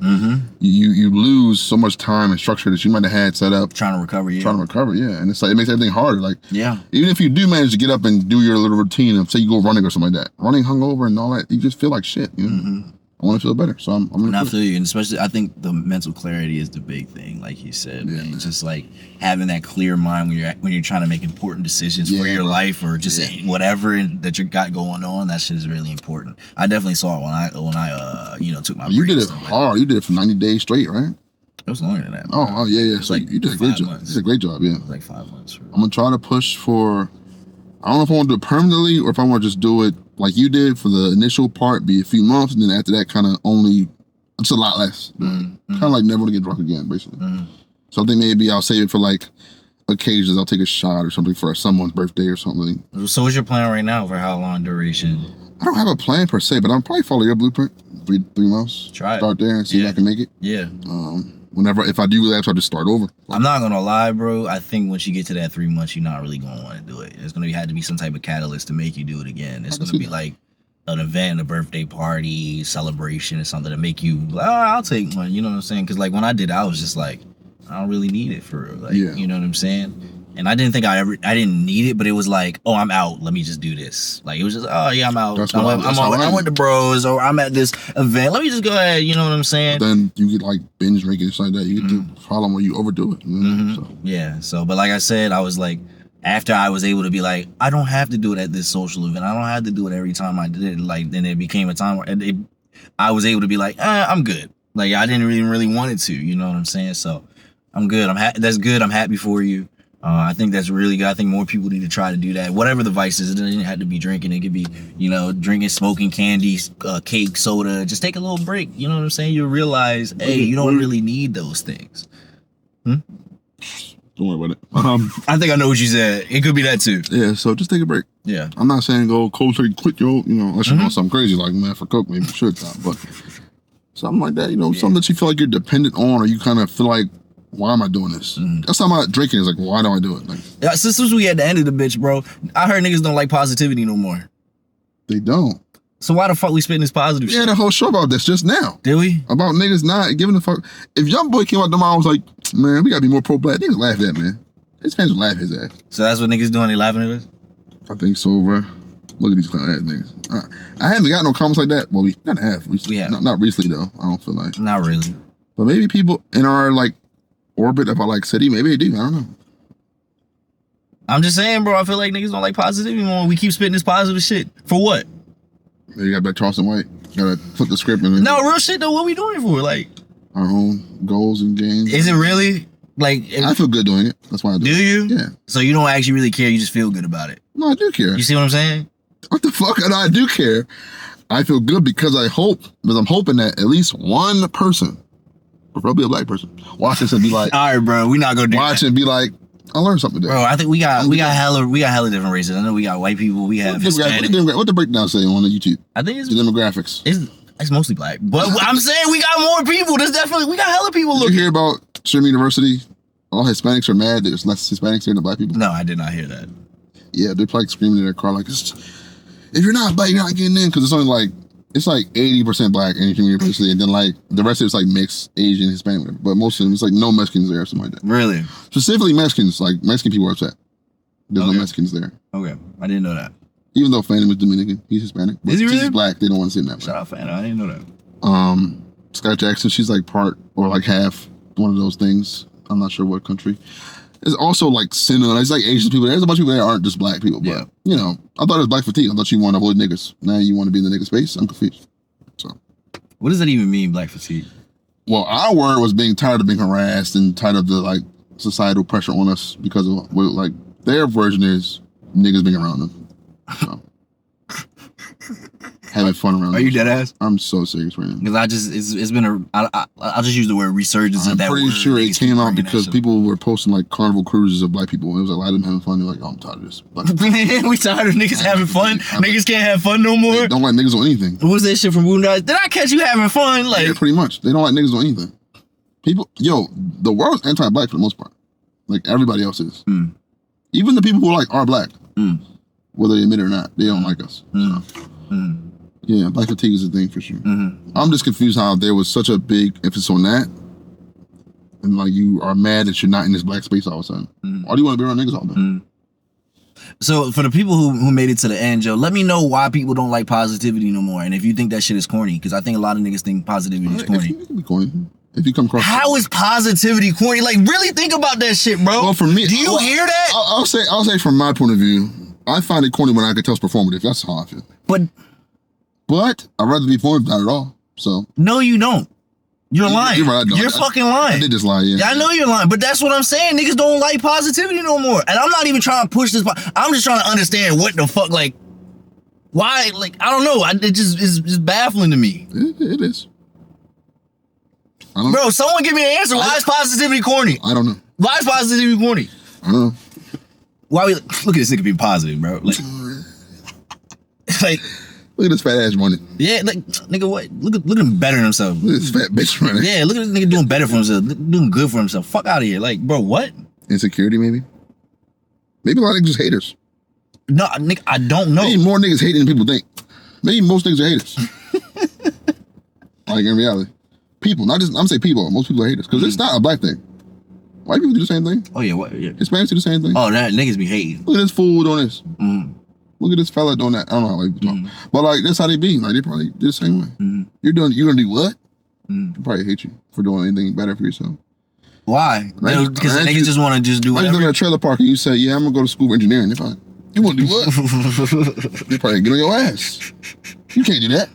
You lose so much time and structure that you might have had set up. Trying to recover, And it's like, it makes everything harder. Like, yeah. Even if you do manage to get up and do your little routine of, say you go running or something like that, running hungover and all that, you just feel like shit, you know? I want to feel better, so I'm gonna feel you, and especially I think the mental clarity is the big thing, like you said, man. It's just like having that clear mind when you're trying to make important decisions for your life or just whatever that you got going on. That shit is really important. I definitely saw it when I took my. You did it hard. You did it for 90 days straight, right? It was longer than that. Oh yeah. So like you did a great job. You did a great job, yeah. Like 5 months. I'm gonna try to push for. I don't know if I want to do it permanently or if I want to just do it like you did for the initial part, be a few months, and then after that, kind of only, it's a lot less. Kind of like never to get drunk again, basically. So I think maybe I'll save it for like occasions. I'll take a shot or something for someone's birthday or something. So what's your plan right now for how long duration? I don't have a plan per se, but I'll probably follow your blueprint. Three months. Try it. Start there and see if I can make it. Yeah. If I do relapse, I'll just start over. I'm not gonna lie, bro. I think once you get to that 3 months, you're not really gonna want to do it. There's gonna have to be some type of catalyst to make you do it again. It's gonna be like an event, a birthday party, celebration, or something to make you like, oh, I'll take one. You know what I'm saying? Because like when I did, I was just like, I don't really need it for real. Like, you know what I'm saying? And I didn't think I didn't need it, but it was like, oh, I'm out. Let me just do this. Like, it was just, oh, yeah, I'm out. I'm with the bros, or I'm at this event. Let me just go ahead. You know what I'm saying? But then you get like binge drinking and stuff like that. You get the problem where you overdo it. You know? So. Yeah. So, but like I said, I was like, after I was able to be like, I don't have to do it at this social event. I don't have to do it every time I did it. Like, then it became a time where I was able to be like, I'm good. Like, I didn't really want it to. You know what I'm saying? So, I'm good. That's good. I'm happy for you. I think that's really good. I think more people need to try to do that. Whatever the vice is, it doesn't have to be drinking. It could be, drinking, smoking, candy, cake, soda. Just take a little break. You know what I'm saying? You'll realize, hey, you don't really need those things. Don't worry about it. I think I know what you said. It could be that too. Yeah, so just take a break. Yeah. I'm not saying go cold turkey quit unless you're doing something crazy like, man, for coke, maybe you should. But something like that, something that you feel like you're dependent on, or you kind of feel like, why am I doing this? That's how I'm drinking. Is like, why do I do it? Like, yeah, since we at the end of the bitch, bro, I heard niggas don't like positivity no more. They don't. So why the fuck we spitting this positive shit? Yeah, the whole show about this just now. Did we? About niggas not giving a fuck. If YoungBoy came out tomorrow, I was like, man, we gotta be more pro-black. Niggas laugh at that, man. His fans will laugh his ass. So that's what niggas doing? They laughing at us? I think so, bro. Look at these clown ass niggas. I haven't got no comments like that. Well, we not have. We have. Not recently though. I don't feel like. Not really. But maybe people in our like orbit of our like city, maybe they do. I don't know. I'm just saying, bro. I feel like niggas don't like positivity anymore. We keep spitting this positive shit for what? You got back Charleston White. You gotta flip the script and no real shit though. What we doing it for? Like our own goals and games. Is it really like? I feel good doing it. That's why I do. Do you? Yeah. So you don't actually really care. You just feel good about it. No, I do care. You see what I'm saying? What the fuck? I do care. I feel good because I'm hoping that at least one person, probably a black person, watch this and be like, all right, bro, we not gonna do watch that. And be like, I learned something today. Bro, I think we got hella different races. I know we got white people. We have Hispanic. What the breakdown say on the YouTube? I think it's the demographics. It's mostly black, but I'm saying we got more people. There's definitely we got hella people looking. Did you hear about Sherman University? All Hispanics are mad. There's less Hispanics here than black people. No, I did not hear that. Yeah, they're like screaming in their car like, if you're not black, you're not getting in, because it's only like 80% black in Sherman University, and then like the rest of it's like mixed Asian, Hispanic, whatever. But most of them it's like no Mexicans there or something like that. Really? Specifically Mexicans, like Mexican people are upset. There's no Mexicans there. Okay, I didn't know that. Even though Phantom is Dominican, he's Hispanic. Is he really? He's black. They don't want to see him that way. Shout out Phantom. I didn't know that. Scott Jackson, she's like part or like half one of those things. I'm not sure what country. There's also like Sinna. It's like Asian people. There's a bunch of people that aren't just black people. But, I thought it was black fatigue. I thought you want to avoid niggas. Now you want to be in the nigga space? I'm confused. So, what does that even mean, black fatigue? Well, our word was being tired of being harassed and tired of the like societal pressure on us because of what like their version is niggas being around them. So, having fun around them. Are you dead ass? I'm so serious right now. Because it's been I'll just use the word resurgence of that word. I'm pretty sure it came out because people were posting like carnival cruises of black people. And it was like a lot of them having fun. They're like, oh, I'm tired of this. We tired of niggas having fun? Niggas can't have fun no more? They don't like niggas on anything. What was that shit from Boondocks? Did I catch you having fun? Like, yeah, pretty much. They don't like niggas on anything. The world's anti-black for the most part. Like everybody else is. Even the people who are black. whether they admit it or not. They don't like us. So. Yeah, black fatigue is a thing for sure. I'm just confused how there was such a big emphasis on that. And like you are mad that you're not in this black space all of a sudden. Why do you want to be around niggas all day? So for the people who made it to the end, Joe, let me know why people don't like positivity no more. And if you think that shit is corny, because I think a lot of niggas think positivity is corny. It can be corny. If you come across how is positivity corny? Like, really think about that shit, bro. Well, for me, do you hear that? I'll say from my point of view, I find it corny when I can tell it's performative. That's how I feel. But I'd rather be performative than not at all. So no, you don't. You're lying. You're right. You're fucking lying. I did just lie, yeah. I know you're lying, but that's what I'm saying. Niggas don't like positivity no more. And I'm not even trying to push this. I'm just trying to understand what the fuck, like, why, like, I don't know. It just is just baffling to me. It is. Bro, someone give me an answer. Why is positivity corny? I don't know. Why is positivity corny? I don't know. Why look at this nigga being positive, bro? Like look at this fat ass running. Yeah, like nigga, what? Look at him bettering himself. Look at this fat bitch running. Yeah, look at this nigga doing better for himself, doing good for himself. Fuck out of here, like, bro, what? Insecurity, maybe a lot of niggas just haters. No, nigga, I don't know. Maybe more niggas hating than people think. Maybe most niggas are haters. Like in reality, people, not just I'm saying people. Most people are haters because it's not a black thing. White people do the same thing. Oh yeah, what? Yeah. Hispanics do the same thing. Oh, that niggas be hating. Look at this fool doing this. Look at this fella doing that. I don't know how people talk, but like that's how they be. Like they probably do the same way. You're gonna do what? They probably hate you for doing anything better for yourself. Why? Because niggas just want to just do whatever. I just look at a trailer park and you say, "Yeah, I'm gonna go to school for engineering." They're probably, you want to do what? They probably get on your ass. You can't do that.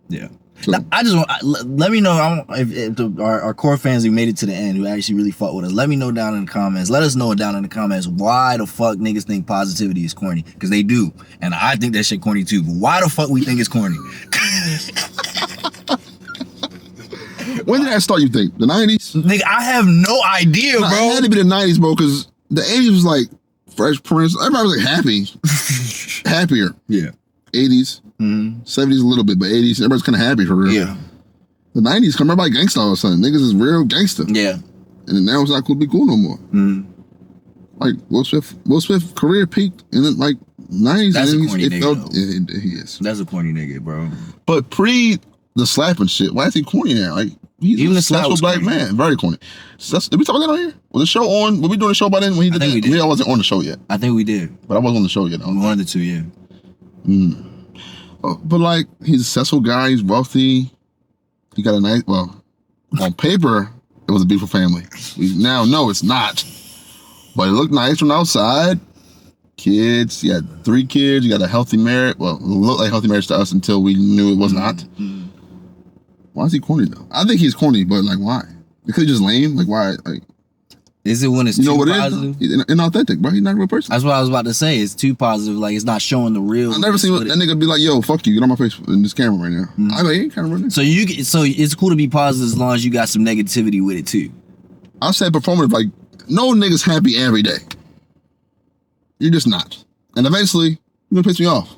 Yeah. So. Now, I just want let me know if our core fans who made it to the end, who actually really fought with us. Let me know down in the comments. Let us know down in the comments why the fuck niggas think positivity is corny, because they do, and I think that shit corny too. But why the fuck we think it's corny? When did that start? You think the 90s? Nigga, I have no idea, bro. It had to be the 90s, bro, because the 80s was like Fresh Prince. Everybody was like happy, happier. Yeah. 80s, 70s a little bit, but 80s, everybody's kind of happy for real. Yeah. The 90s, come everybody gangsta all of a sudden. Niggas is real gangsta. Yeah. And now it's not cool to be cool no more. Like Will Smith career peaked in like 90s. That's a corny nigga. He is. That's a corny nigga, bro. But pre the slapping shit, why is he corny now? Like he's even a the slap was black corny. man, very corny. So did we talk about that on here? Was the show on? Were we doing the show by then when he did that? We did. I wasn't on the show yet. I think we did. But I wasn't on the show yet. One of the two, yeah. But like, he's a successful guy. He's wealthy. He got a nice. Well, on paper, it was a beautiful family. We now know it's not, but it looked nice from outside. Kids. He had 3 kids. He got a healthy marriage. Well, it looked like a healthy marriage to us until we knew it was not. Why is he corny though? I think he's corny, but like, why? Because he's just lame. Like, why? Like, is it when it's too positive? He's inauthentic, bro. He's not a real person. That's what I was about to say. It's too positive. Like, it's not showing the real. I never seen that nigga be like, "Yo, fuck you. Get on my face in this camera right now." I like, he kind of running. So it's cool to be positive as long as you got some negativity with it too. I said performative. Like, no nigga's happy every day. You're just not. And eventually, you're gonna piss me off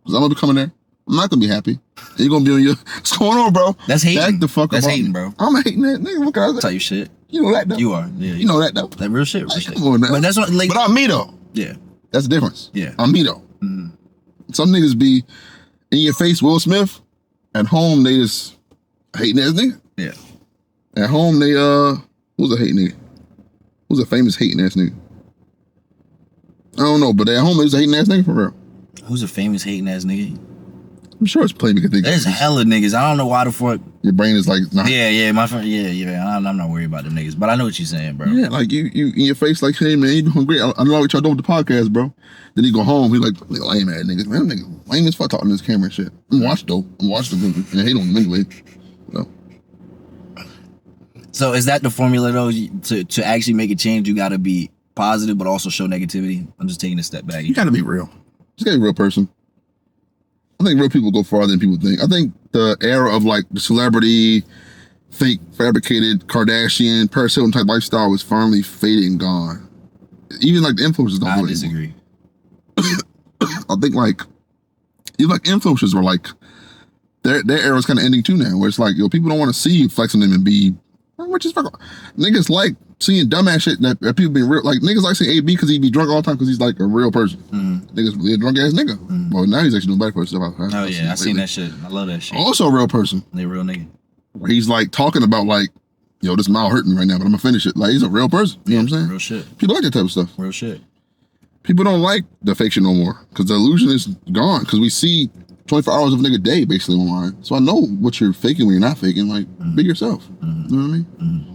because I'm gonna be coming there. I'm not gonna be happy. And you're gonna be on your. What's going on, bro? That's hating. Back the fuck up. That's hating, bro. I'm hating that nigga. Look at that. Tell you shit. You know that though. You are. Yeah. You know that though. That real shit. Come on now. But that's what. Like, but I'm me though. Yeah. That's the difference. Yeah. I'm me though. Some niggas be in your face, Will Smith. At home, they just hating ass nigga. Yeah. At home, they who's a hating nigga? Who's a famous hating ass nigga? I don't know, but at home, there's a hating ass nigga for real. Who's a famous hating ass nigga? I'm sure it's plenty you can think of. There's hella niggas. I don't know why the fuck. Your brain is like, nah. Yeah, my friend. Yeah. I'm not worried about them niggas, but I know what you're saying, bro. Yeah, like you in your face, like, hey man, you doing great. I know what y'all doing with the podcast, bro. Then he go home, he like lame ass niggas, man. Them niggas lame as fuck talking to this camera and shit. I'm watched though. I'm watching them and I hate on them anyway. So is that the formula though? To actually make a change, you got to be positive, but also show negativity. I'm just taking a step back. You got to be real. Just gotta be a real person. I think real people go farther than people think. I think the era of like the celebrity, fake, fabricated, Kardashian, Paris Hilton type lifestyle was finally fading and gone. Even like the influencers don't do it disagree. I think like even like influencers were like their era's kind of ending too now, where it's like, yo, people don't want to see you flexing them and be rich as fuck. Niggas like seeing dumbass shit that people being real. Like, niggas like saying AB because he be drunk all the time because he's like a real person. Niggas really a drunk ass nigga. Well, now he's actually doing better for himself. Oh, yeah. I seen that shit. I love that shit. Also a real person. They real nigga. Where he's like talking about like, yo, this mile hurting me right now, but I'm gonna finish it. Like, he's a real person. You know what I'm saying? Real shit. People like that type of stuff. Real shit. People don't like the fake shit no more because the illusion is gone because we see 24 hours of a nigga day basically online. So I know what you're faking when you're not faking. Like, be yourself. You know what I mean?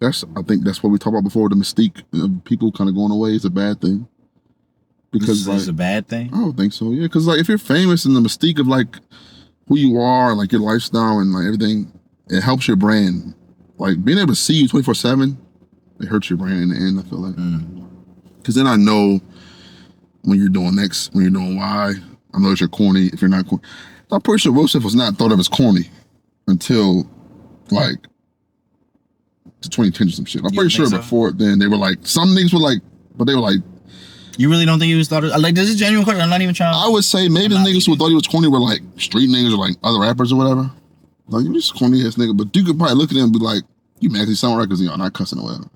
I think that's what we talked about before. The mystique of people kind of going away is a bad thing. Because it's a bad thing? I don't think so. Yeah, because like if you're famous and the mystique of like who you are and like your lifestyle and like everything, it helps your brand. Like being able to see you 24/7, it hurts your brand in the end. I feel like because then I know when you're doing X, when you're doing Y. I know if you're corny, if you're not corny. I'm pretty sure Will Smith was not thought of as corny until like the 2010 or some shit. I'm pretty sure before then they were like, some niggas were like, but they were like, you really don't think he was thought of? Like, this is a genuine question. I'm not even trying. I would say maybe the niggas who thought he was corny were like street niggas or like other rappers or whatever. Like, you just corny ass nigga. But you could probably look at him and be like, you mad 'cause he's selling records and you're not cussing or whatever.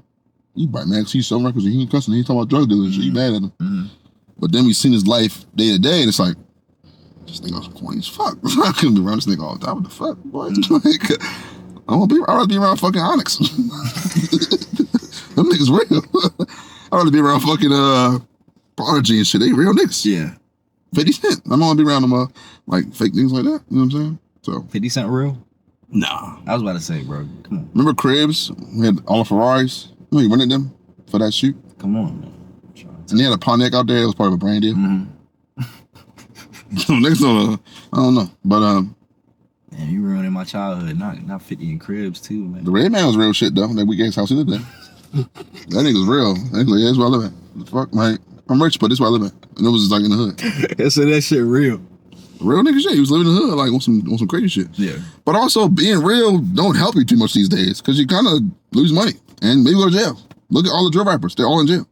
You probably mad 'cause he's selling records and he ain't cussing. He ain't talking about drug dealers and shit. You mad at him. But then we seen his life day to day and it's like, this nigga was corny as fuck. I couldn't be around this nigga all the time. What the fuck, boy? Like, I'd rather be around fucking Onyx. Them niggas real. I'd rather be around fucking Prodigy and shit. They real niggas. Yeah. 50 Cent. I don't want to be around them like fake things like that. You know what I'm saying? So 50 Cent real? Nah. I was about to say, bro. Come on. Remember Cribs? We had all the Ferraris. You know, he rented them for that shoot. Come on, man. And he had a Pontiac out there. It was part of a brand deal. So niggas don't I don't know. But man, you ruining my childhood. Not 50 in Cribs too, man. The Red Man was real shit though. That weak ass house he lived in. That nigga was real. That nigga, yeah, that's where I live at. The fuck, like, I'm rich, but this is where I live at. And it was just like in the hood. So that shit real. Real nigga shit. He was living in the hood, like on some crazy shit. Yeah. But also being real don't help you too much these days because you kind of lose money and maybe go to jail. Look at all the drill rappers; they're all in jail.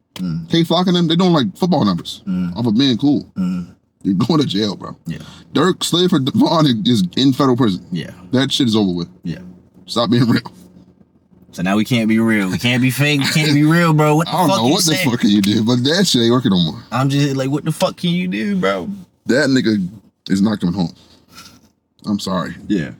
K-Flock and them, they doing like football numbers off of being cool. You're going to jail, bro. Yeah. Dirk, Slave for Devon is in federal prison. Yeah. That shit is over with. Yeah. Stop being real. So now we can't be real. We can't be fake. We can't be real, bro. What the fuck I don't know what the fuck can you do, but that shit ain't working no more. I'm just like, what the fuck can you do, bro? That nigga is not coming home. I'm sorry. Yeah.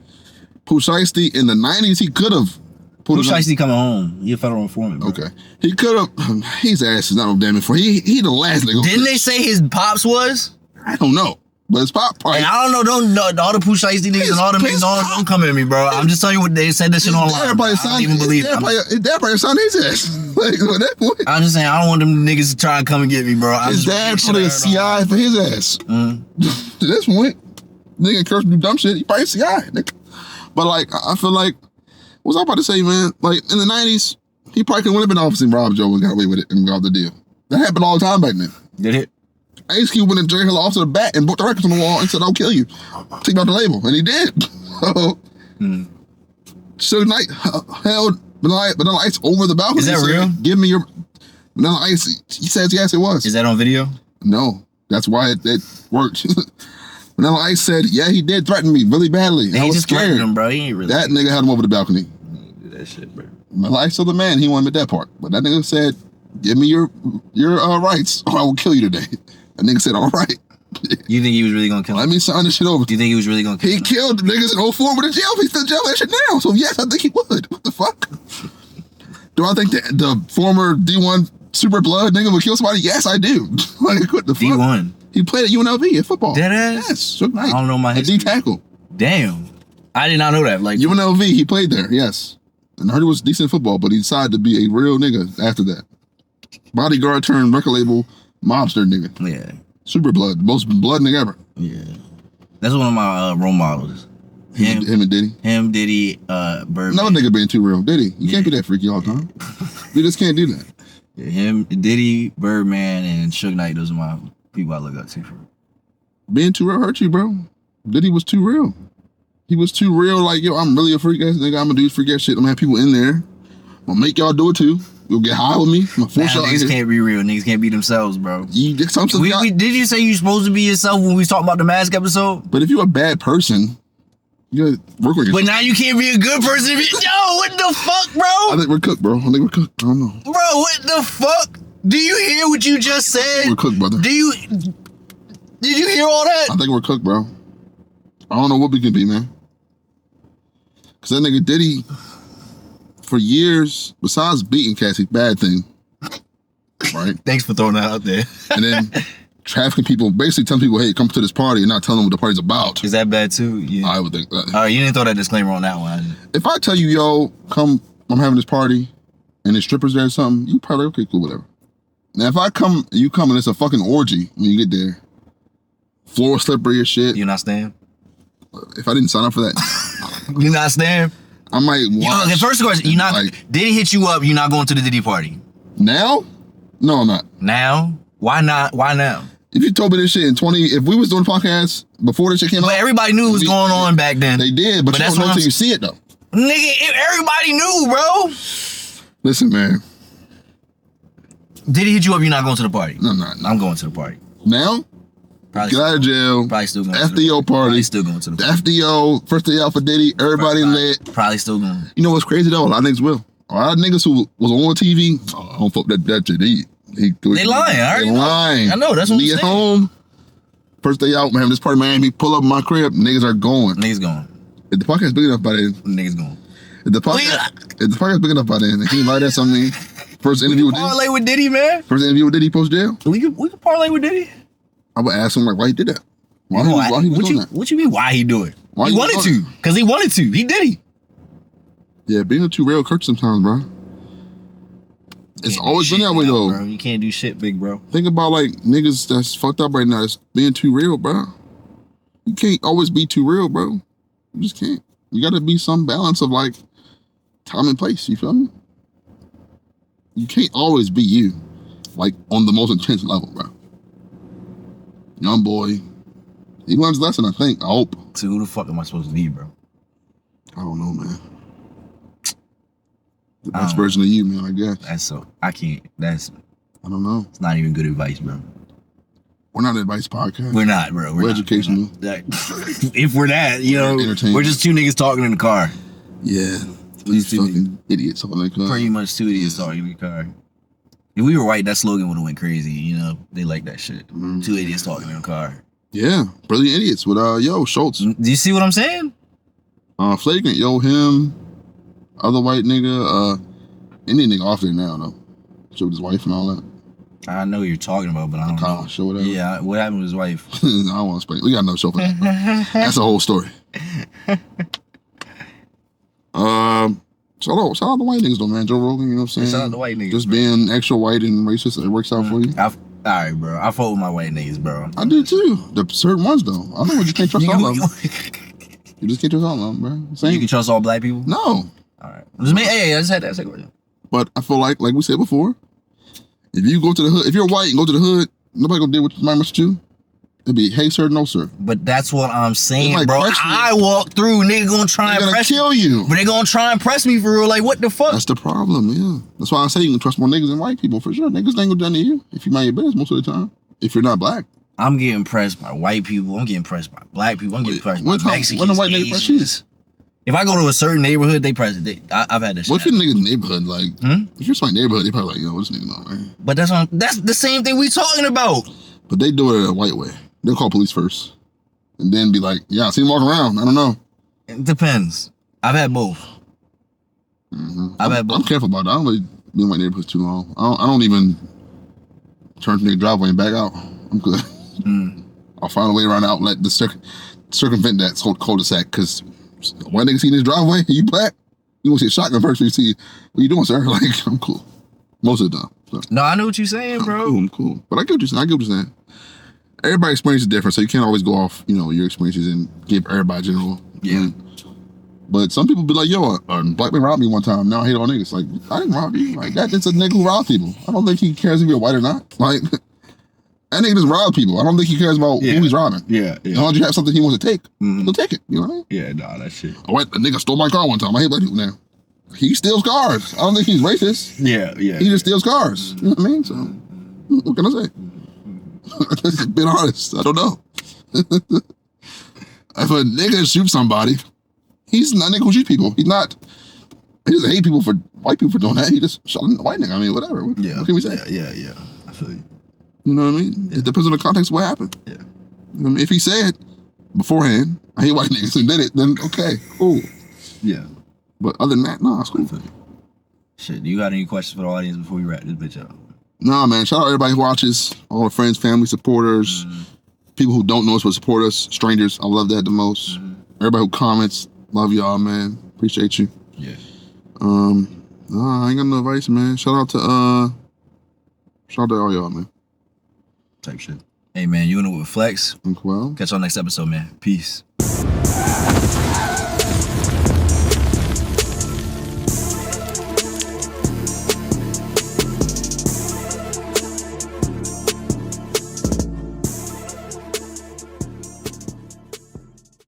Pooh Shiesty in the 90s, he could have. Pooh Shiesty coming home. He a federal informant, bro. Okay. He could have. His ass is not no damn informant. He the last nigga. Didn't they say his pops was? I don't know. But it's pop probably. Hey, I don't know. All the Pooh Shiesty niggas and all them niggas don't come at me, bro. I'm just telling you what they said that shit online. I don't even believe it. His dad probably signed his ass. Like, at that point. I'm just saying, I don't want them niggas to try and come and get me, bro. His dad probably a CI for his ass. To this point, nigga curse do dumb shit, he probably a CI, nigga. But like, I feel like, what was I about to say, man? Like, in the 90s, he probably could have been off and robbed Joe and got away with it and got the deal. That happened all the time back then. Did it? Ice Cube went in Jerry Hill off to the bat and put the records on the wall and said, I'll kill you. Take out the label. And he did. Suge Knight held Vanilla Ice over the balcony. Is that real? Give me your Vanilla Ice. He says, yes, it was. Is that on video? No. That's why it worked. Vanilla Ice said, yeah, he did threaten me really badly. And I was scared. Him, bro. He ain't really. That nigga had him over the balcony. He ain't do that shit, bro. Vanilla Ice told the man he wanted that part. But that nigga said, give me your rights or I will kill you today. That nigga said, all right. You think he was really gonna kill him? Let me sign this shit over. Do you think he was really gonna kill him? He killed the niggas in 04 with a jail. He's still in jail that shit now. So yes, I think he would. What the fuck? Do I think that the former D1 Super Blood nigga would kill somebody? Yes, I do. Like, what the fuck? D1? He played at UNLV in football. Dead ass? Yes. Suge Knight. I don't know my history. D-tackle. Damn. I did not know that. Like UNLV, he played there, yes. And I heard he was decent in football, but he decided to be a real nigga after that. Bodyguard turned record label mobster nigga. Yeah. Super Blood, most blood nigga ever. Yeah. That's one of my role models. Him and Diddy. Him, Diddy, Birdman. Another nigga being too real. Diddy, you can't be that freaky all the time. You just can't do that. Yeah, him, Diddy, Birdman, and Suge Knight, those are my people I look up to. Being too real hurt you, bro. Diddy was too real. He was too real, like, yo, I'm really a freak ass nigga. I'm gonna do this freak ass shit. I'm gonna have people in there. I'm gonna make y'all do it too. You'll get high with me. I'm gonna force y'all in niggas can't be real. Niggas can't be themselves, bro. Did you say you supposed to be yourself when we was talking about the mask episode? But if you're a bad person, You gotta work with yourself. But now you can't be a good person if you... Yo, what the fuck, bro? I think we're cooked, bro. I think we're cooked. I don't know. Bro, what the fuck? Do you hear what you just said? We're cooked, brother. Did you hear all that? I think we're cooked, bro. I don't know what we can be, man. Cause that nigga Diddy, for years, besides beating cats, he's bad thing. Right? Thanks for throwing that out there. And then trafficking people, basically telling people, hey, come to this party and not telling them what the party's about. Is that bad too? Yeah. I would think that. All right, you didn't throw that disclaimer on that one. If I tell you, yo, come, I'm having this party and there's strippers there or something, you probably, okay, cool, whatever. Now, if I come, you come and it's a fucking orgy when you get there, floor slippery as shit. You not staying? If I didn't sign up for that, You not staying? I might watch. The first question, you not, like, Diddy hit you up, you're not going to the Diddy party. Now? No, I'm not. Now? Why not? Why now? If you told me this shit in 20, if we was doing podcasts before this shit came out. But everybody knew what was going on back then. They did, but you that's don't know what until you see it though. Nigga, everybody knew, bro. Listen, man. Did he hit you up? You're not going to the party? No. I'm going to the party. Now? Probably Get out of jail. Probably still going FDO to the party. Probably still going to the The party. FDO, first day out for Diddy, everybody lit. Probably still going. You know what's crazy though? A lot of niggas will. A lot of niggas who was on TV, I don't fuck that shit. They lying. I already They know. lying. I know, that's what I'm Be at saying. home. First day out, man, this party in Miami, pull up in my crib, niggas are going. Niggas going. If the podcast big enough by then, Niggas going. if the podcast big enough by then, can you lie that something? First interview with Diddy? Parlay with Diddy, man. First interview with Diddy post jail? We could parlay with Diddy. I would ask him like why he did that. Why he was doing that? What you mean why he do it? Why he he wanted doing to. Because he wanted to. He did it. Yeah, being too real hurts sometimes, bro. It's always been that way though. Bro. You can't do shit, big bro. Think about like niggas that's fucked up right now. It's being too real, bro. You can't always be too real, bro. You just can't. You gotta be some balance of like time and place. You feel me? You can't always be you, like on the most intense level, bro. Young boy, he learns a lesson. I think. I hope. So who the fuck am I supposed to be, bro? I don't know, man. The best version of you, man. I guess. I can't. I don't know. It's not even good advice, bro. We're not an advice podcast. We're not, bro. We're educational. If we're that, Entertaining. we're just two niggas talking in the car. Yeah. These fucking idiots on that car. Pretty much two idiots talking in the car. If we were white, that slogan would have went crazy. They like that shit. Mm-hmm. Two idiots talking in the car. Yeah, brilliant idiots with Schultz. Do you see what I'm saying? Flagrant, him, other white nigga, Indian nigga off there now though. Showed his wife and all that. I know what you're talking about, but I don't know. Show whatever. Yeah, what happened with his wife? I don't want to explain. We got no show for that. That's a whole story. Shout out the white niggas though, man. Joe Rogan, you know what I'm saying? Shout out the white niggas. Just being extra white and racist, it works out for you. All right, bro. I fuck with my white niggas, bro. I do too. The certain ones though. I know you can't trust all of them. You just can't trust all of them, bro. Same. You can trust all black people? No. All right. I just had that second question. But I feel like we said before, if you go to the hood, if you're white and go to the hood, nobody gonna deal with my mess with you. It'd be hey sir, no sir. But that's what I'm saying, like bro. pressure. I walk through, nigga gonna try and press kill you. But they gonna try and press me for real. Like, what the fuck? That's the problem, yeah. That's why I say you can trust more niggas than white people for sure. Niggas ain't gonna do to you if you mind your business most of the time. If you're not black. I'm getting pressed by white people. I'm getting pressed by black people. I'm getting pressed by Mexicans. When the white nigga press you? If I go to a certain neighborhood, they press it. I've had this shit. What if you're in a nigga's neighborhood? Like, if you're in my neighborhood, they probably like, yo, this nigga know, right? But that's the same thing we talking about. But they do it a white way. They'll call police first. And then be like, yeah, I see him walking around. I don't know. It depends. I've had both. I'm careful about that. I don't really be in my neighborhood too long. I don't even turn to the driveway and back out. I'm good. I'll find a way around the outlet to circumvent that cul-de-sac because white nigga see in his driveway, you black, you gonna see a shotgun first when you see, what you doing, sir? Like, I'm cool. Most of the time. So. No, I know what you're saying, bro. I'm cool. But I get what you're saying. Everybody's experience is different, so you can't always go off, your experiences and give everybody general. Yeah. But some people be like, yo, a black man robbed me one time. Now I hate all niggas. Like, I didn't rob you. Like, that's a nigga who robbed people. I don't think he cares if you're white or not. Like, that nigga just robbed people. I don't think he cares about who he's robbing. Yeah. As long as you have something he wants to take, he'll take it. You know what I mean? Yeah, nah, that shit. A nigga stole my car one time. I hate black people now. He steals cars. I don't think he's racist. Yeah. He just steals cars. You know what I mean? So, what can I say? Just being honest. I don't know. If a nigga shoots somebody, he's not nigga who shoots people. He doesn't hate people for white people for doing that. He just shot a white nigga. I mean, whatever. What can we say? Yeah. I feel you. You know what I mean? It depends on the context of what happened. Yeah. You know what I mean? If he said beforehand, I hate white niggas and did it, then okay, cool. Yeah. But other than that, nah, it's cool. Shit, do you got any questions for the audience before we wrap this bitch up? Nah, man. Shout out everybody who watches, all our friends, family, supporters, people who don't know us but support us, strangers. I love that the most. Everybody who comments, love y'all, man. Appreciate you. Yeah. Nah, I ain't got no advice, man. Shout out to all y'all, man. Type shit. Hey, man, you know with Flex. And Quel. Catch y'all next episode, man. Peace.